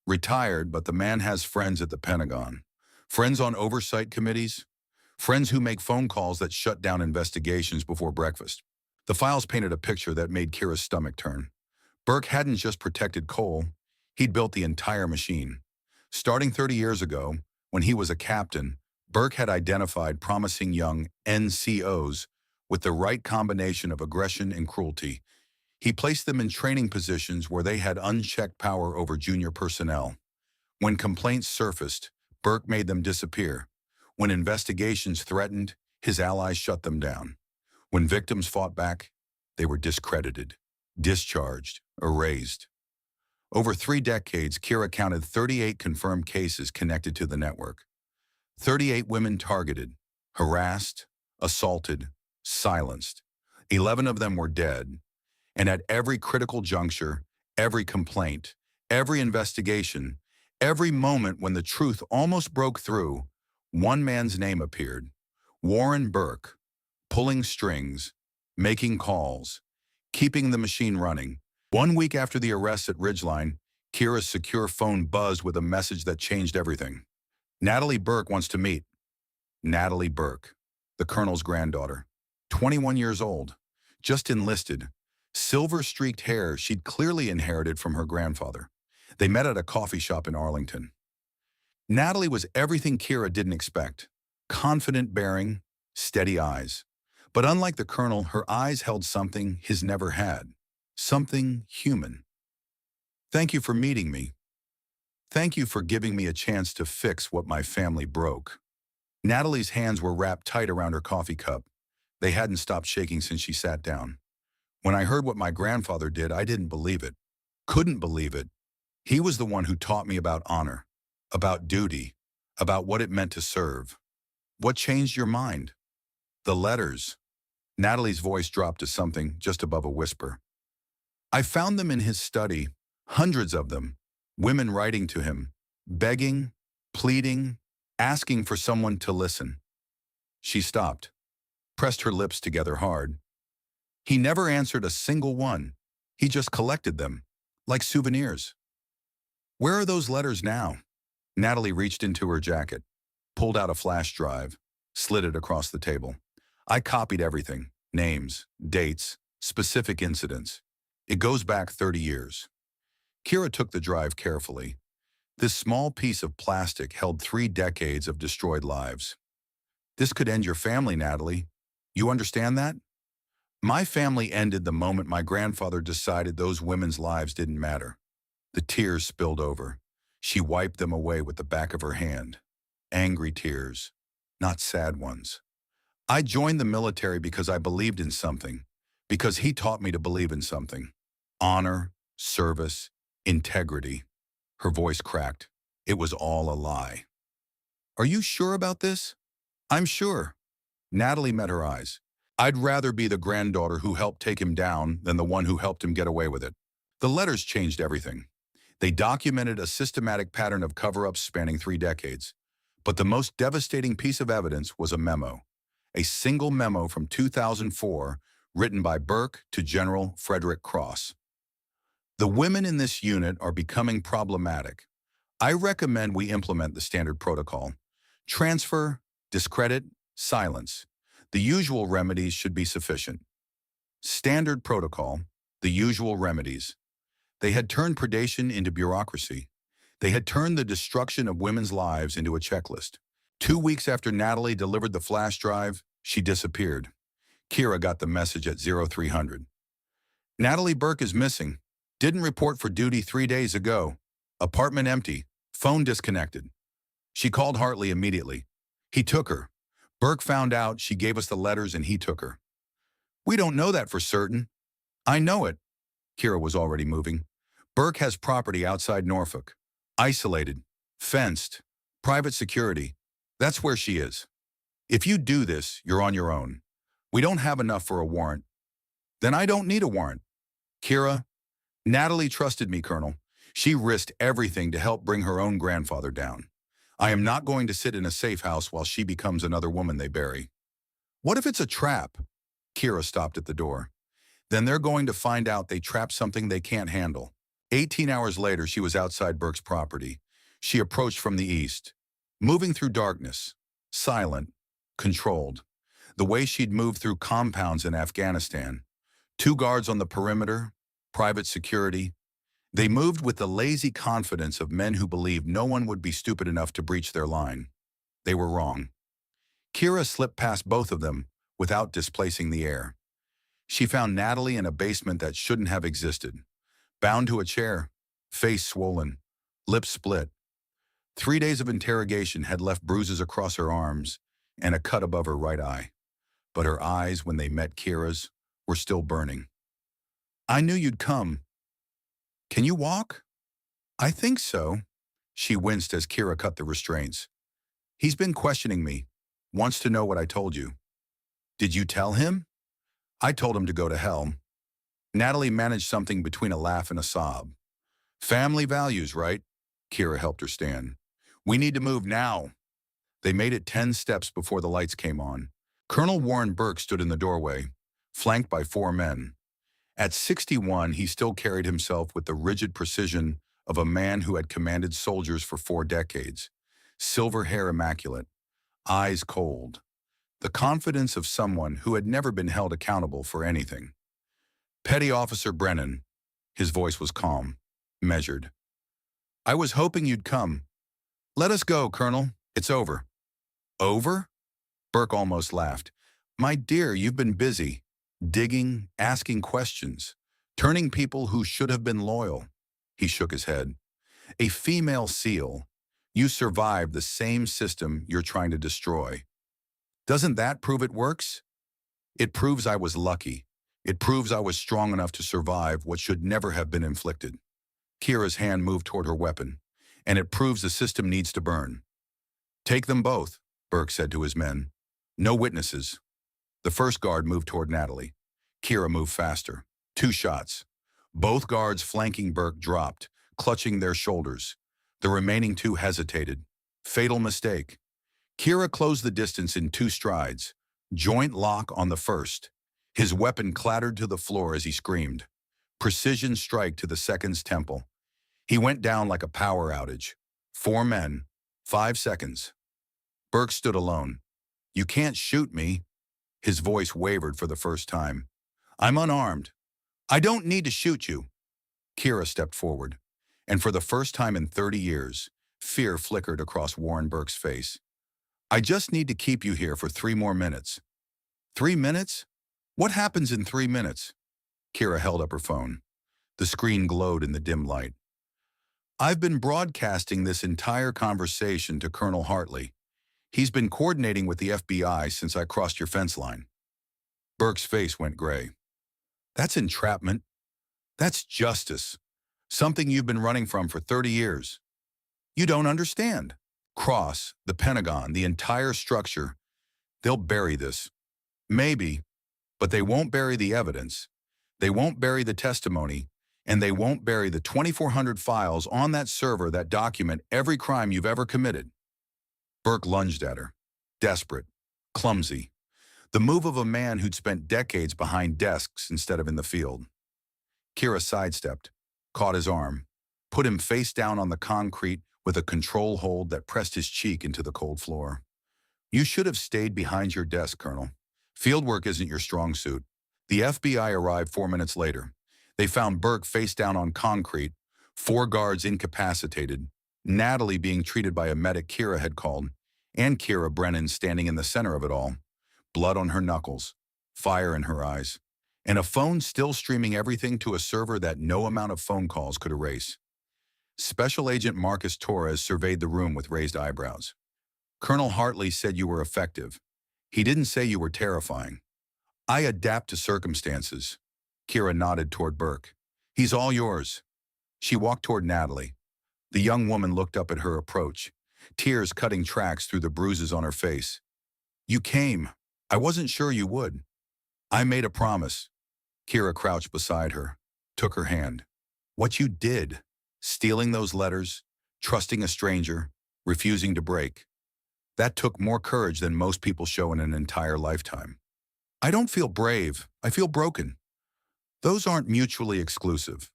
Retired, but the man has friends at the Pentagon. Friends on oversight committees. Friends who make phone calls that shut down investigations before breakfast." The files painted a picture that made Kira's stomach turn. Burke hadn't just protected Cole, he'd built the entire machine. Starting 30 years ago, when he was a captain, Burke had identified promising young NCOs with the right combination of aggression and cruelty. He placed them in training positions where they had unchecked power over junior personnel. When complaints surfaced, Burke made them disappear. When investigations threatened, his allies shut them down. When victims fought back, they were discredited, discharged, erased. Over 3 decades, Kira counted 38 confirmed cases connected to the network. 38 women targeted, harassed, assaulted, silenced. 11 of them were dead. And at every critical juncture, every complaint, every investigation, every moment when the truth almost broke through, one man's name appeared. Warren Burke, pulling strings, making calls, keeping the machine running. 1 week after the arrest at Ridgeline, Kira's secure phone buzzed with a message that changed everything. Natalie Burke wants to meet. Natalie Burke, the colonel's granddaughter, 21 years old, just enlisted, silver-streaked hair she'd clearly inherited from her grandfather. They met at a coffee shop in Arlington. Natalie was everything Kira didn't expect. Confident bearing, steady eyes. But unlike the colonel, her eyes held something his never had. Something human. "Thank you for meeting me. Thank you for giving me a chance to fix what my family broke." Natalie's hands were wrapped tight around her coffee cup. They hadn't stopped shaking since she sat down. "When I heard what my grandfather did, I didn't believe it. Couldn't believe it. He was the one who taught me about honor, about duty, about what it meant to serve." "What changed your mind?" "The letters." Natalie's voice dropped to something just above a whisper. "I found them in his study, hundreds of them, women writing to him, begging, pleading, asking for someone to listen." She stopped, pressed her lips together hard. "He never answered a single one. He just collected them, like souvenirs." "Where are those letters now?" Natalie reached into her jacket, pulled out a flash drive, slid it across the table. "I copied everything, names, dates, specific incidents. It goes back 30 years. Kira took the drive carefully. This small piece of plastic held 3 decades of destroyed lives. "This could end your family, Natalie. You understand that? My family ended the moment my grandfather decided those women's lives didn't matter." The tears spilled over. She wiped them away with the back of her hand. Angry tears, not sad ones. "I joined the military because I believed in something, because he taught me to believe in something. Honor, service, integrity." Her voice cracked. "It was all a lie." "Are you sure about this?" "I'm sure." Natalie met her eyes. "I'd rather be the granddaughter who helped take him down than the one who helped him get away with it." The letters changed everything. They documented a systematic pattern of cover-ups spanning 3 decades. But the most devastating piece of evidence was a memo. A single memo from 2004, written by Burke to General Frederick Cross. "The women in this unit are becoming problematic. I recommend we implement the standard protocol. Transfer, discredit, silence. The usual remedies should be sufficient." Standard protocol, the usual remedies. They had turned predation into bureaucracy. They had turned the destruction of women's lives into a checklist. 2 weeks after Natalie delivered the flash drive, she disappeared. Kira got the message at 0300. "Natalie Burke is missing. Didn't report for duty 3 days ago. Apartment empty. Phone disconnected." She called Hartley immediately. "He took her. Burke found out, she gave us the letters, and he took her." "We don't know that for certain." "I know it." Kira was already moving. "Burke has property outside Norfolk. Isolated. Fenced. Private security. That's where she is. If you do this, you're on your own. We don't have enough for a warrant." "Then I don't need a warrant." "Kira, Natalie trusted me, Colonel. She risked everything to help bring her own grandfather down. I am not going to sit in a safe house while she becomes another woman they bury." "What if it's a trap?" Kira stopped at the door. "Then they're going to find out they trapped something they can't handle." 18 hours later, she was outside Burke's property. She approached from the east, moving through darkness, silent, controlled, the way she'd moved through compounds in Afghanistan. 2 guards on the perimeter, private security. They moved with the lazy confidence of men who believed no one would be stupid enough to breach their line. They were wrong. Kira slipped past both of them without displacing the air. She found Natalie in a basement that shouldn't have existed. Bound to a chair, face swollen, lips split. 3 days of interrogation had left bruises across her arms and a cut above her right eye. But her eyes, when they met Kira's, were still burning. "I knew you'd come." "Can you walk?" I think so. She winced as Kira cut the restraints. He's been questioning me. Wants to know what I told you. Did you tell him? I told him to go to hell. Natalie managed something between a laugh and a sob. Family values, right? Kira helped her stand. We need to move now. They made it 10 steps before the lights came on. Colonel Warren Burke stood in the doorway, flanked by 4 men. At 61, he still carried himself with the rigid precision of a man who had commanded soldiers for 4 decades. Silver hair immaculate, eyes cold. The confidence of someone who had never been held accountable for anything. Petty Officer Brennan, his voice was calm, measured. I was hoping you'd come. Let us go, Colonel. It's over. Over? Burke almost laughed. My dear, you've been busy. Digging, asking questions, turning people who should have been loyal. He shook his head. A female SEAL. You survived the same system you're trying to destroy. Doesn't that prove it works? It proves I was lucky. It proves I was strong enough to survive what should never have been inflicted. Kira's hand moved toward her weapon, and it proves the system needs to burn. Take them both, Burke said to his men. No witnesses. The first guard moved toward Natalie. Kira moved faster. 2 shots. Both guards flanking Burke dropped, clutching their shoulders. The remaining 2 hesitated. Fatal mistake. Kira closed the distance in 2 strides. Joint lock on the first. His weapon clattered to the floor as he screamed. Precision strike to the second's temple. He went down like a power outage. 4 men. 5 seconds. Burke stood alone. You can't shoot me. His voice wavered for the first time. I'm unarmed. I don't need to shoot you. Kira stepped forward, and for the first time in 30 years, fear flickered across Warren Burke's face. I just need to keep you here for 3 more minutes. 3 minutes? What happens in 3 minutes? Kira held up her phone. The screen glowed in the dim light. I've been broadcasting this entire conversation to Colonel Hartley. He's been coordinating with the FBI since I crossed your fence line. Burke's face went gray. That's entrapment. That's justice. Something you've been running from for 30 years. You don't understand. Cross, the Pentagon, the entire structure. They'll bury this. Maybe, but they won't bury the evidence. They won't bury the testimony, and they won't bury the 2,400 files on that server that document every crime you've ever committed. Burke lunged at her, desperate, clumsy, the move of a man who'd spent decades behind desks instead of in the field. Kira sidestepped, caught his arm, put him face down on the concrete with a control hold that pressed his cheek into the cold floor. You should have stayed behind your desk, Colonel. Fieldwork isn't your strong suit. The FBI arrived 4 minutes later. They found Burke face down on concrete, 4 guards incapacitated, Natalie being treated by a medic Kira had called, and Kira Brennan standing in the center of it all. Blood on her knuckles, fire in her eyes, and a phone still streaming everything to a server that no amount of phone calls could erase. Special Agent Marcus Torres surveyed the room with raised eyebrows. Colonel Hartley said you were effective. He didn't say you were terrifying. I adapt to circumstances. Kira nodded toward Burke. He's all yours. She walked toward Natalie. The young woman looked up at her approach, tears cutting tracks through the bruises on her face. You came. I wasn't sure you would. I made a promise. Kira crouched beside her, took her hand. What you did, stealing those letters, trusting a stranger, refusing to break, that took more courage than most people show in an entire lifetime. I don't feel brave. I feel broken. Those aren't mutually exclusive.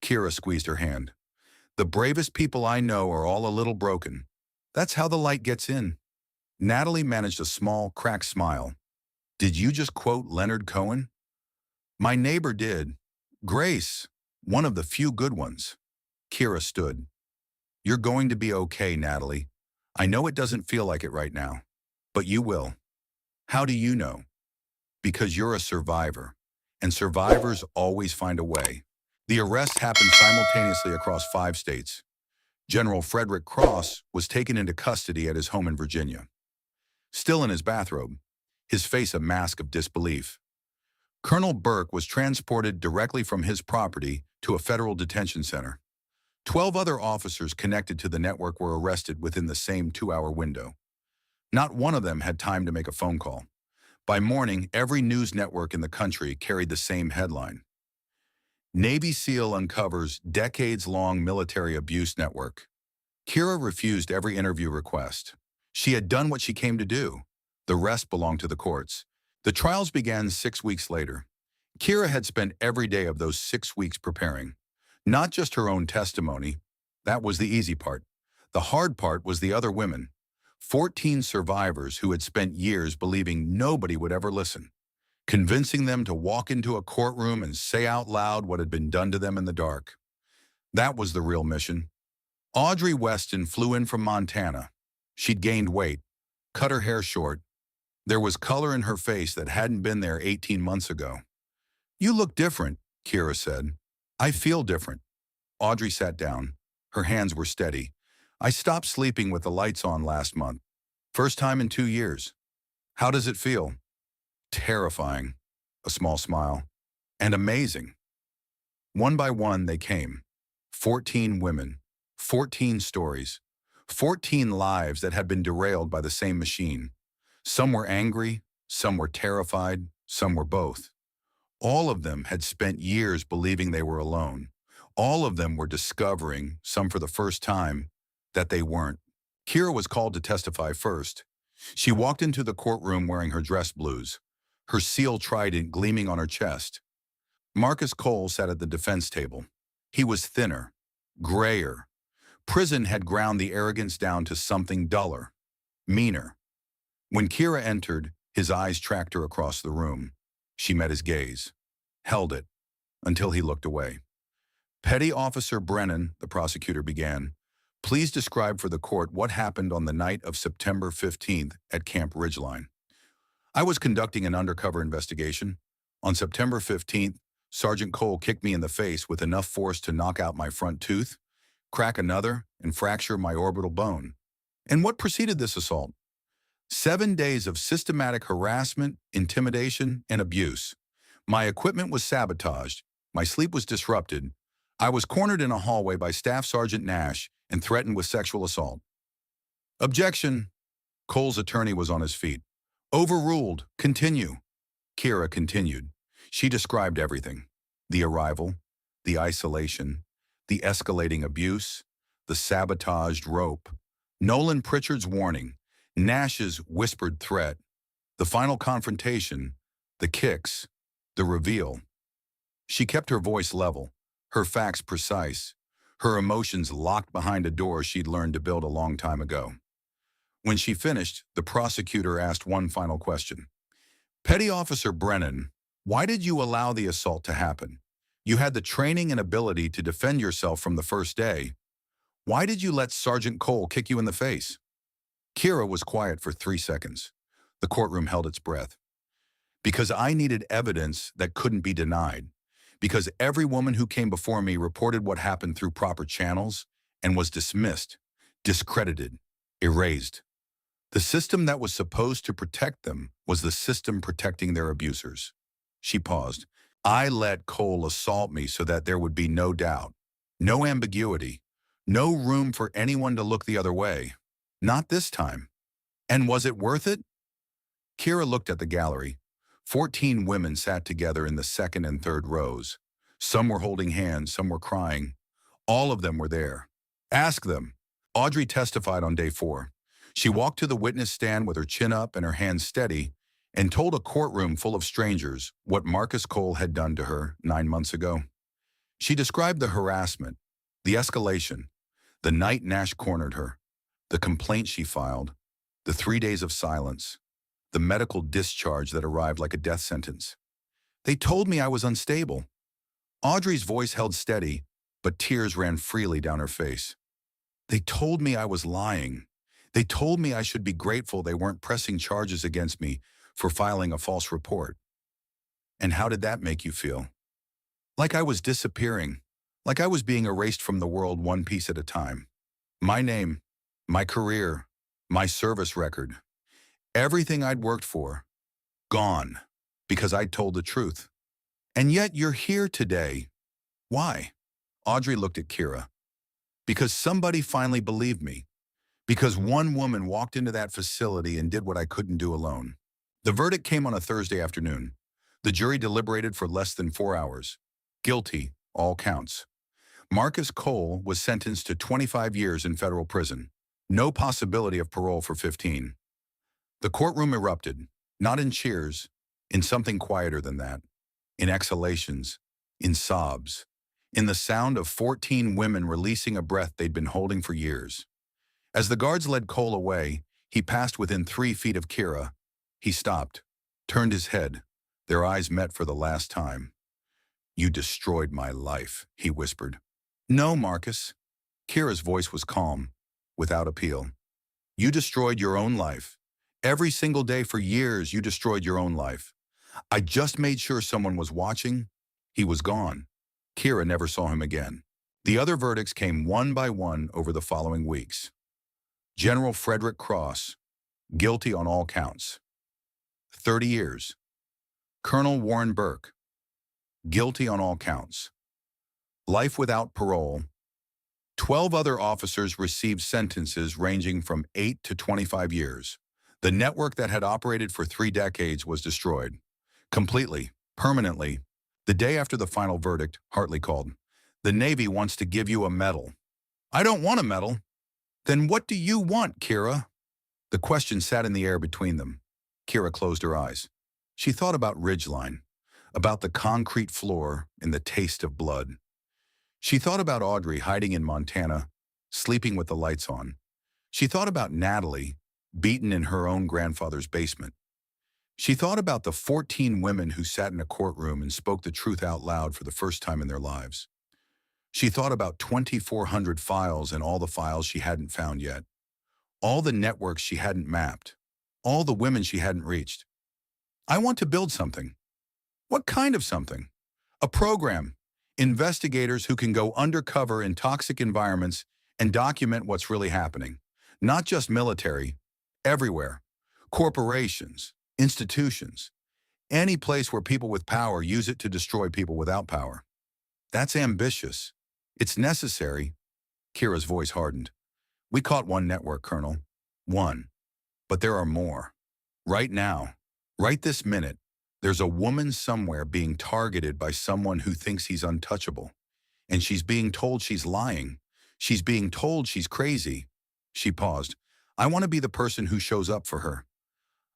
Kira squeezed her hand. The bravest people I know are all a little broken. That's how the light gets in. Natalie managed a small, cracked smile. Did you just quote Leonard Cohen? My neighbor did. Grace, one of the few good ones. Kira stood. You're going to be okay, Natalie. I know it doesn't feel like it right now, but you will. How do you know? Because you're a survivor, and survivors always find a way. The arrest happened simultaneously across 5 states. General Frederick Cross was taken into custody at his home in Virginia. Still in his bathrobe, his face a mask of disbelief. Colonel Burke was transported directly from his property to a federal detention center. 12 other officers connected to the network were arrested within the same 2-hour window. Not one of them had time to make a phone call. By morning, every news network in the country carried the same headline: Navy SEAL uncovers decades-long military abuse network. Kira refused every interview request. She had done what she came to do. The rest belonged to the courts. The trials began 6 weeks later. Kira had spent every day of those 6 weeks preparing. Not just her own testimony. That was the easy part. The hard part was the other women. 14 survivors who had spent years believing nobody would ever listen, convincing them to walk into a courtroom and say out loud what had been done to them in the dark. That was the real mission. Audrey Weston flew in from Montana. She'd gained weight, cut her hair short. There was color in her face that hadn't been there 18 months ago. "You look different," Kira said. "I feel different." Audrey sat down. Her hands were steady. "I stopped sleeping with the lights on last month. First time in 2 years. How does it feel?" "Terrifying." A small smile. "And amazing." One by one they came. 14 women. 14 stories. 14 lives that had been derailed by the same machine. Some were angry, some were terrified, some were both. All of them had spent years believing they were alone. All of them were discovering, some for the first time, that they weren't. Kira was called to testify first. She walked into the courtroom wearing her dress blues, her SEAL trident gleaming on her chest. Marcus Cole sat at the defense table. He was thinner, grayer. Prison had ground the arrogance down to something duller, meaner. When Kira entered, his eyes tracked her across the room. She met his gaze, held it, until he looked away. "Petty Officer Brennan," the prosecutor began, "please describe for the court what happened on the night of September 15th at Camp Ridgeline." "I was conducting an undercover investigation. On September 15th, Sergeant Cole kicked me in the face with enough force to knock out my front tooth, crack another, and fracture my orbital bone." "And what preceded this assault?" 7 days of systematic harassment, intimidation, and abuse. My equipment was sabotaged. My sleep was disrupted. I was cornered in a hallway by Staff Sergeant Nash and threatened with sexual assault. "Objection." Cole's attorney was on his feet. "Overruled. Continue." Kira continued. She described everything: the arrival, the isolation, the escalating abuse, the sabotaged rope, Nolan Pritchard's warning, Nash's whispered threat, the final confrontation, the kicks, the reveal. She kept her voice level, her facts precise, her emotions locked behind a door she'd learned to build a long time ago. When she finished, the prosecutor asked one final question. "Petty Officer Brennan, why did you allow the assault to happen? You had the training and ability to defend yourself from the first day. Why did you let Sergeant Cole kick you in the face?" Kira was quiet for 3 seconds. The courtroom held its breath. "Because I needed evidence that couldn't be denied. Because every woman who came before me reported what happened through proper channels and was dismissed, discredited, erased. The system that was supposed to protect them was the system protecting their abusers." She paused. "I let Cole assault me so that there would be no doubt, no ambiguity, no room for anyone to look the other way. Not this time. And was it worth it?" Kira looked at the gallery. 14 women sat together in the second and third rows. Some were holding hands, some were crying. All of them were there. "Ask them." Audrey testified on day 4. She walked to the witness stand with her chin up and her hands steady and told a courtroom full of strangers what Marcus Cole had done to her 9 months ago. She described the harassment, the escalation, the night Nash cornered her, the complaint she filed, the 3 days of silence, the medical discharge that arrived like a death sentence. "They told me I was unstable." Audrey's voice held steady, but tears ran freely down her face. "They told me I was lying. They told me I should be grateful they weren't pressing charges against me for filing a false report." "And how did that make you feel?" "Like I was disappearing, like I was being erased from the world one piece at a time. My name, my career, my service record, everything I'd worked for, gone, because I'd told the truth. And yet you're here today. Why?" Audrey looked at Kira. Because somebody finally believed me. Because one woman walked into that facility and did what I couldn't do alone. The verdict came on a Thursday afternoon. The jury deliberated for less than 4 hours. Guilty, all counts. Marcus Cole was sentenced to 25 years in federal prison. No possibility of parole for 15. The courtroom erupted, not in cheers, in something quieter than that, in exhalations, in sobs, in the sound of 14 women releasing a breath they'd been holding for years. As the guards led Cole away, he passed within 3 feet of Kira. He stopped, turned his head. Their eyes met for the last time. "You destroyed my life," he whispered. "No, Marcus." Kira's voice was calm, without appeal. "You destroyed your own life. Every single day for years, you destroyed your own life. I just made sure someone was watching." He was gone. Kira never saw him again. The other verdicts came one by one over the following weeks. General Frederick Cross, guilty on all counts. 30 years. Colonel Warren Burke, guilty on all counts. Life without parole. 12 other officers received sentences ranging from 8 to 25 years. The network that had operated for 3 decades was destroyed. Completely, permanently. The day after the final verdict, Hartley called. "The Navy wants to give you a medal." "I don't want a medal." "Then what do you want, Kira?" The question sat in the air between them. Kira closed her eyes. She thought about Ridgeline, about the concrete floor and the taste of blood. She thought about Audrey hiding in Montana, sleeping with the lights on. She thought about Natalie, beaten in her own grandfather's basement. She thought about the 14 women who sat in a courtroom and spoke the truth out loud for the first time in their lives. She thought about 2,400 files and all the files she hadn't found yet. All the networks she hadn't mapped. All the women she hadn't reached. "I want to build something." "What kind of something?" "A program. Investigators who can go undercover in toxic environments and document what's really happening. Not just military. Everywhere. Corporations. Institutions. Any place where people with power use it to destroy people without power." "That's ambitious." "It's necessary." Kira's voice hardened. "We caught one network, Colonel. One. But there are more. Right now, right this minute, there's a woman somewhere being targeted by someone who thinks he's untouchable. And she's being told she's lying. She's being told she's crazy." She paused. "I want to be the person who shows up for her.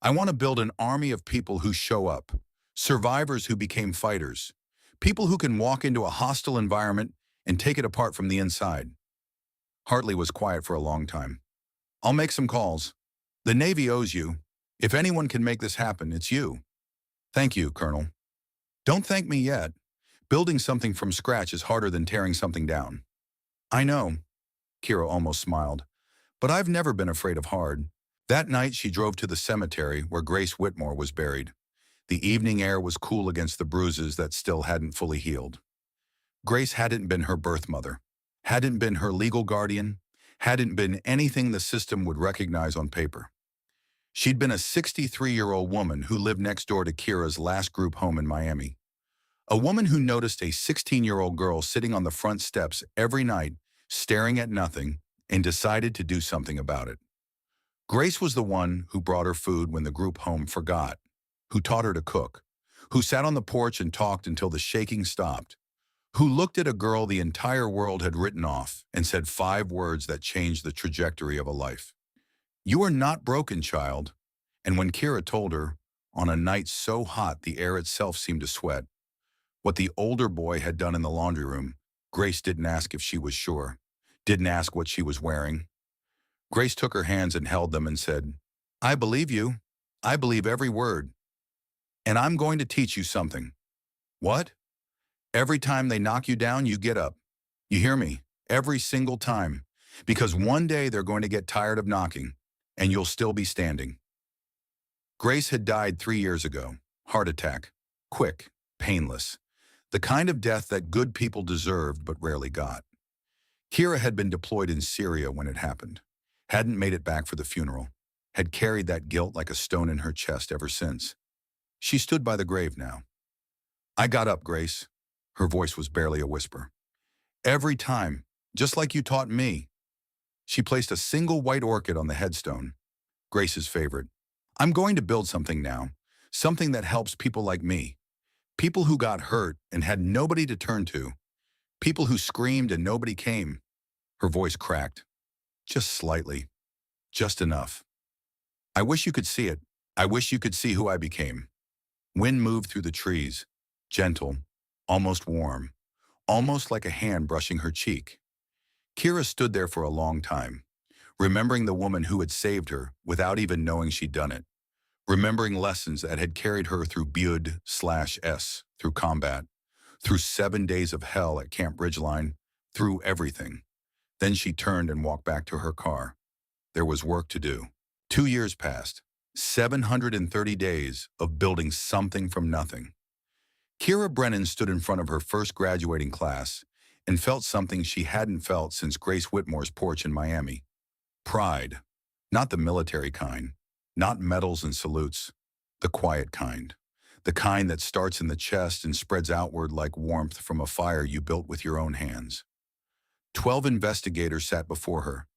I want to build an army of people who show up. Survivors who became fighters. People who can walk into a hostile environment and take it apart from the inside." Hartley was quiet for a long time. "I'll make some calls. The Navy owes you. If anyone can make this happen, it's you." "Thank you, Colonel." "Don't thank me yet. Building something from scratch is harder than tearing something down." "I know." Kira almost smiled. "But I've never been afraid of hard." That night she drove to the cemetery where Grace Whitmore was buried. The evening air was cool against the bruises that still hadn't fully healed. Grace hadn't been her birth mother, hadn't been her legal guardian, hadn't been anything the system would recognize on paper. She'd been a 63-year-old woman who lived next door to Kira's last group home in Miami. A woman who noticed a 16-year-old girl sitting on the front steps every night, staring at nothing, and decided to do something about it. Grace was the one who brought her food when the group home forgot, who taught her to cook, who sat on the porch and talked until the shaking stopped, who looked at a girl the entire world had written off and said 5 words that changed the trajectory of a life. "You are not broken, child." And when Kira told her, on a night so hot the air itself seemed to sweat, what the older boy had done in the laundry room, Grace didn't ask if she was sure, didn't ask what she was wearing. Grace took her hands and held them and said, "I believe you. I believe every word. And I'm going to teach you something." "What?" "Every time they knock you down, you get up. You hear me? Every single time. Because one day they're going to get tired of knocking, and you'll still be standing." Grace had died 3 years ago. Heart attack. Quick, painless. The kind of death that good people deserved but rarely got. Kira had been deployed in Syria when it happened. Hadn't made it back for the funeral. Had carried that guilt like a stone in her chest ever since. She stood by the grave now. "I got up, Grace." Her voice was barely a whisper. "Every time, just like you taught me." She placed a single white orchid on the headstone, Grace's favorite. "I'm going to build something now, something that helps people like me, people who got hurt and had nobody to turn to, people who screamed and nobody came." Her voice cracked, just slightly, just enough. "I wish you could see it. I wish you could see who I became." Wind moved through the trees, gentle, almost warm, almost like a hand brushing her cheek. Kira stood there for a long time, remembering the woman who had saved her without even knowing she'd done it, remembering lessons that had carried her through Bud/S, through combat, through 7 days of hell at Camp Ridgeline, through everything. Then she turned and walked back to her car. There was work to do. 2 years passed, 730 days of building something from nothing. Kira Brennan stood in front of her first graduating class and felt something she hadn't felt since Grace Whitmore's porch in Miami. Pride. Not the military kind. Not medals and salutes. The quiet kind. The kind that starts in the chest and spreads outward like warmth from a fire you built with your own hands. 12 investigators sat before her.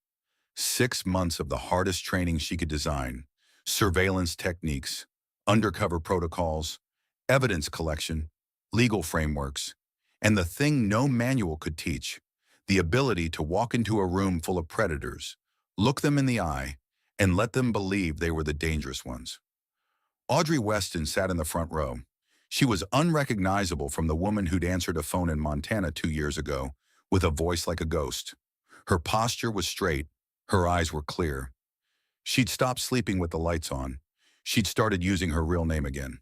6 months of the hardest training she could design. Surveillance techniques, undercover protocols, evidence collection, legal frameworks, and the thing no manual could teach, the ability to walk into a room full of predators, look them in the eye, and let them believe they were the dangerous ones. Audrey Weston sat in the front row. She was unrecognizable from the woman who'd answered a phone in Montana 2 years ago, with a voice like a ghost. Her posture was straight, her eyes were clear. She'd stopped sleeping with the lights on. She'd started using her real name again.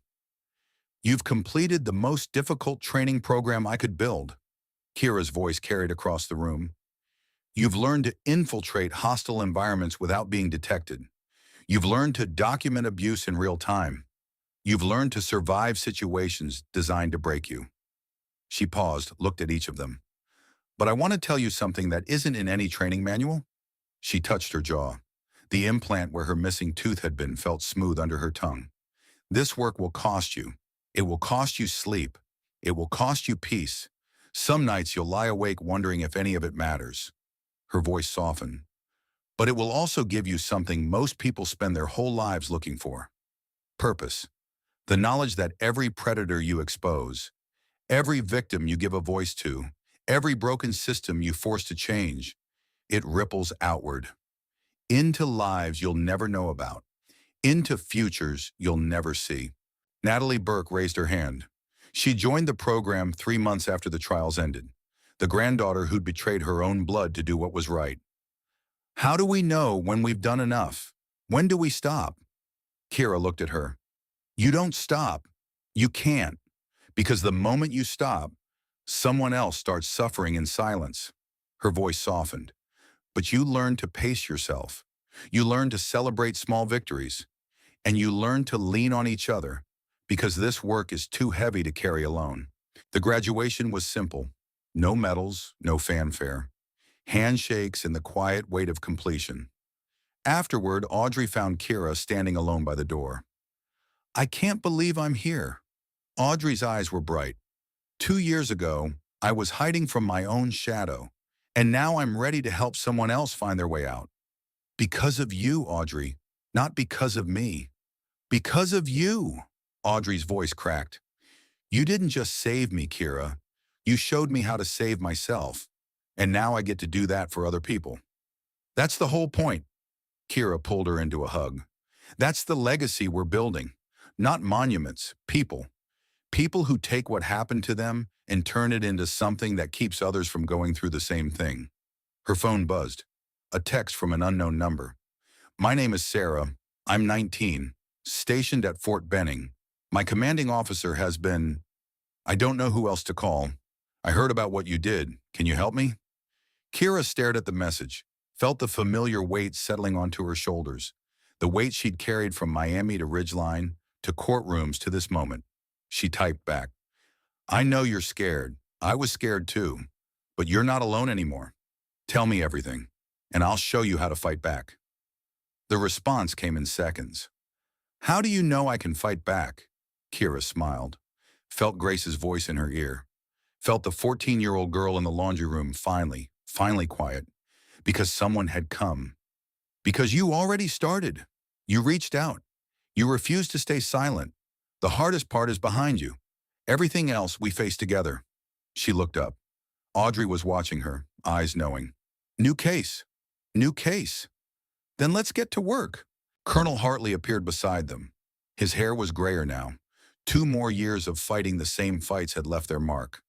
"You've completed the most difficult training program I could build," Kira's voice carried across the room. "You've learned to infiltrate hostile environments without being detected. You've learned to document abuse in real time. You've learned to survive situations designed to break you." She paused, looked at each of them. "But I want to tell you something that isn't in any training manual." She touched her jaw. The implant where her missing tooth had been felt smooth under her tongue. "This work will cost you. It will cost you sleep. It will cost you peace. Some nights you'll lie awake wondering if any of it matters." Her voice softened. "But it will also give you something most people spend their whole lives looking for. Purpose. The knowledge that every predator you expose, every victim you give a voice to, every broken system you force to change, it ripples outward. Into lives you'll never know about. Into futures you'll never see." Natalie Burke raised her hand. She joined the program 3 months after the trials ended, the granddaughter who'd betrayed her own blood to do what was right. "How do we know when we've done enough? When do we stop?" Kira looked at her. "You don't stop. You can't. Because the moment you stop, someone else starts suffering in silence." Her voice softened. "But you learn to pace yourself. You learn to celebrate small victories. And you learn to lean on each other, because this work is too heavy to carry alone." The graduation was simple. No medals, no fanfare. Handshakes and the quiet weight of completion. Afterward, Audrey found Kira standing alone by the door. "I can't believe I'm here." Audrey's eyes were bright. 2 years ago, I was hiding from my own shadow, and now I'm ready to help someone else find their way out. Because of you, Audrey, not because of me. Because of you." Audrey's voice cracked. "You didn't just save me, Kira. You showed me how to save myself. And now I get to do that for other people. That's the whole point." Kira pulled her into a hug. "That's the legacy we're building. Not monuments, people. People who take what happened to them and turn it into something that keeps others from going through the same thing." Her phone buzzed. A text from an unknown number. "My name is Sarah. I'm 19, stationed at Fort Benning. My commanding officer has been... I don't know who else to call. I heard about what you did. Can you help me?" Kira stared at the message, felt the familiar weight settling onto her shoulders, the weight she'd carried from Miami to Ridgeline, to courtrooms to this moment. She typed back, "I know you're scared. I was scared too. But you're not alone anymore. Tell me everything, and I'll show you how to fight back." The response came in seconds. "How do you know I can fight back?" Kira smiled, felt Grace's voice in her ear, felt the 14-year-old girl in the laundry room finally Finally quiet. Because someone had come. Because you already started. You reached out. You refused to stay silent. The hardest part is behind you. Everything else we face together. She looked up. Audrey was watching her, eyes knowing. New case. New case. Then let's get to work. Colonel Hartley appeared beside them. His hair was grayer now. 2 more years of fighting the same fights had left their mark.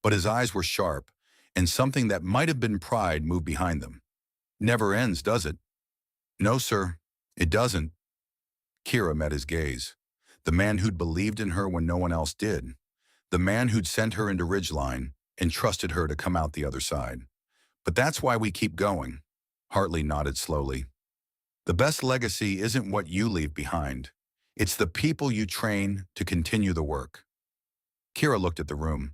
But his eyes were sharp, and something that might have been pride moved behind them. Never ends, does it? No, sir. It doesn't. Kira met his gaze. The man who'd believed in her when no one else did. The man who'd sent her into Ridgeline and trusted her to come out the other side. But that's why we keep going. Hartley nodded slowly. The best legacy isn't what you leave behind. It's the people you train to continue the work. Kira looked at the room.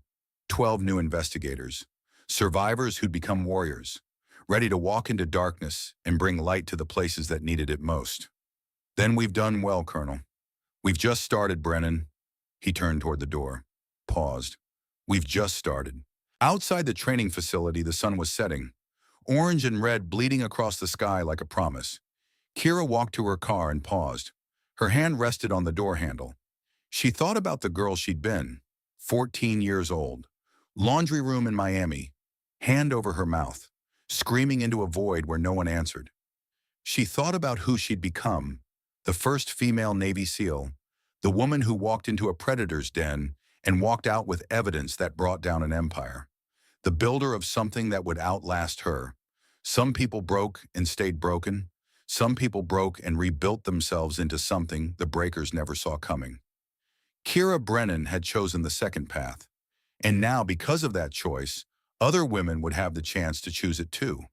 12 new investigators. Survivors who'd become warriors. Ready to walk into darkness and bring light to the places that needed it most. Then we've done well, Colonel. We've just started, Brennan. He turned toward the door. Paused. We've just started. Outside the training facility, the sun was setting. Orange and red bleeding across the sky like a promise. Kira walked to her car and paused. Her hand rested on the door handle. She thought about the girl she'd been. 14 years old. Laundry room in Miami. Hand over her mouth. Screaming into a void where no one answered. She thought about who she'd become. The first female Navy SEAL. The woman who walked into a predator's den and walked out with evidence that brought down an empire. The builder of something that would outlast her. Some people broke and stayed broken. Some people broke and rebuilt themselves into something the breakers never saw coming. Kira Brennan had chosen the second path. And now, because of that choice, other women would have the chance to choose it too.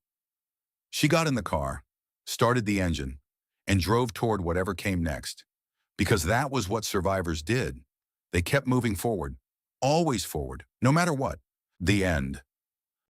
She got in the car, started the engine, and drove toward whatever came next. Because that was what survivors did. They kept moving forward, always forward, no matter what. The end.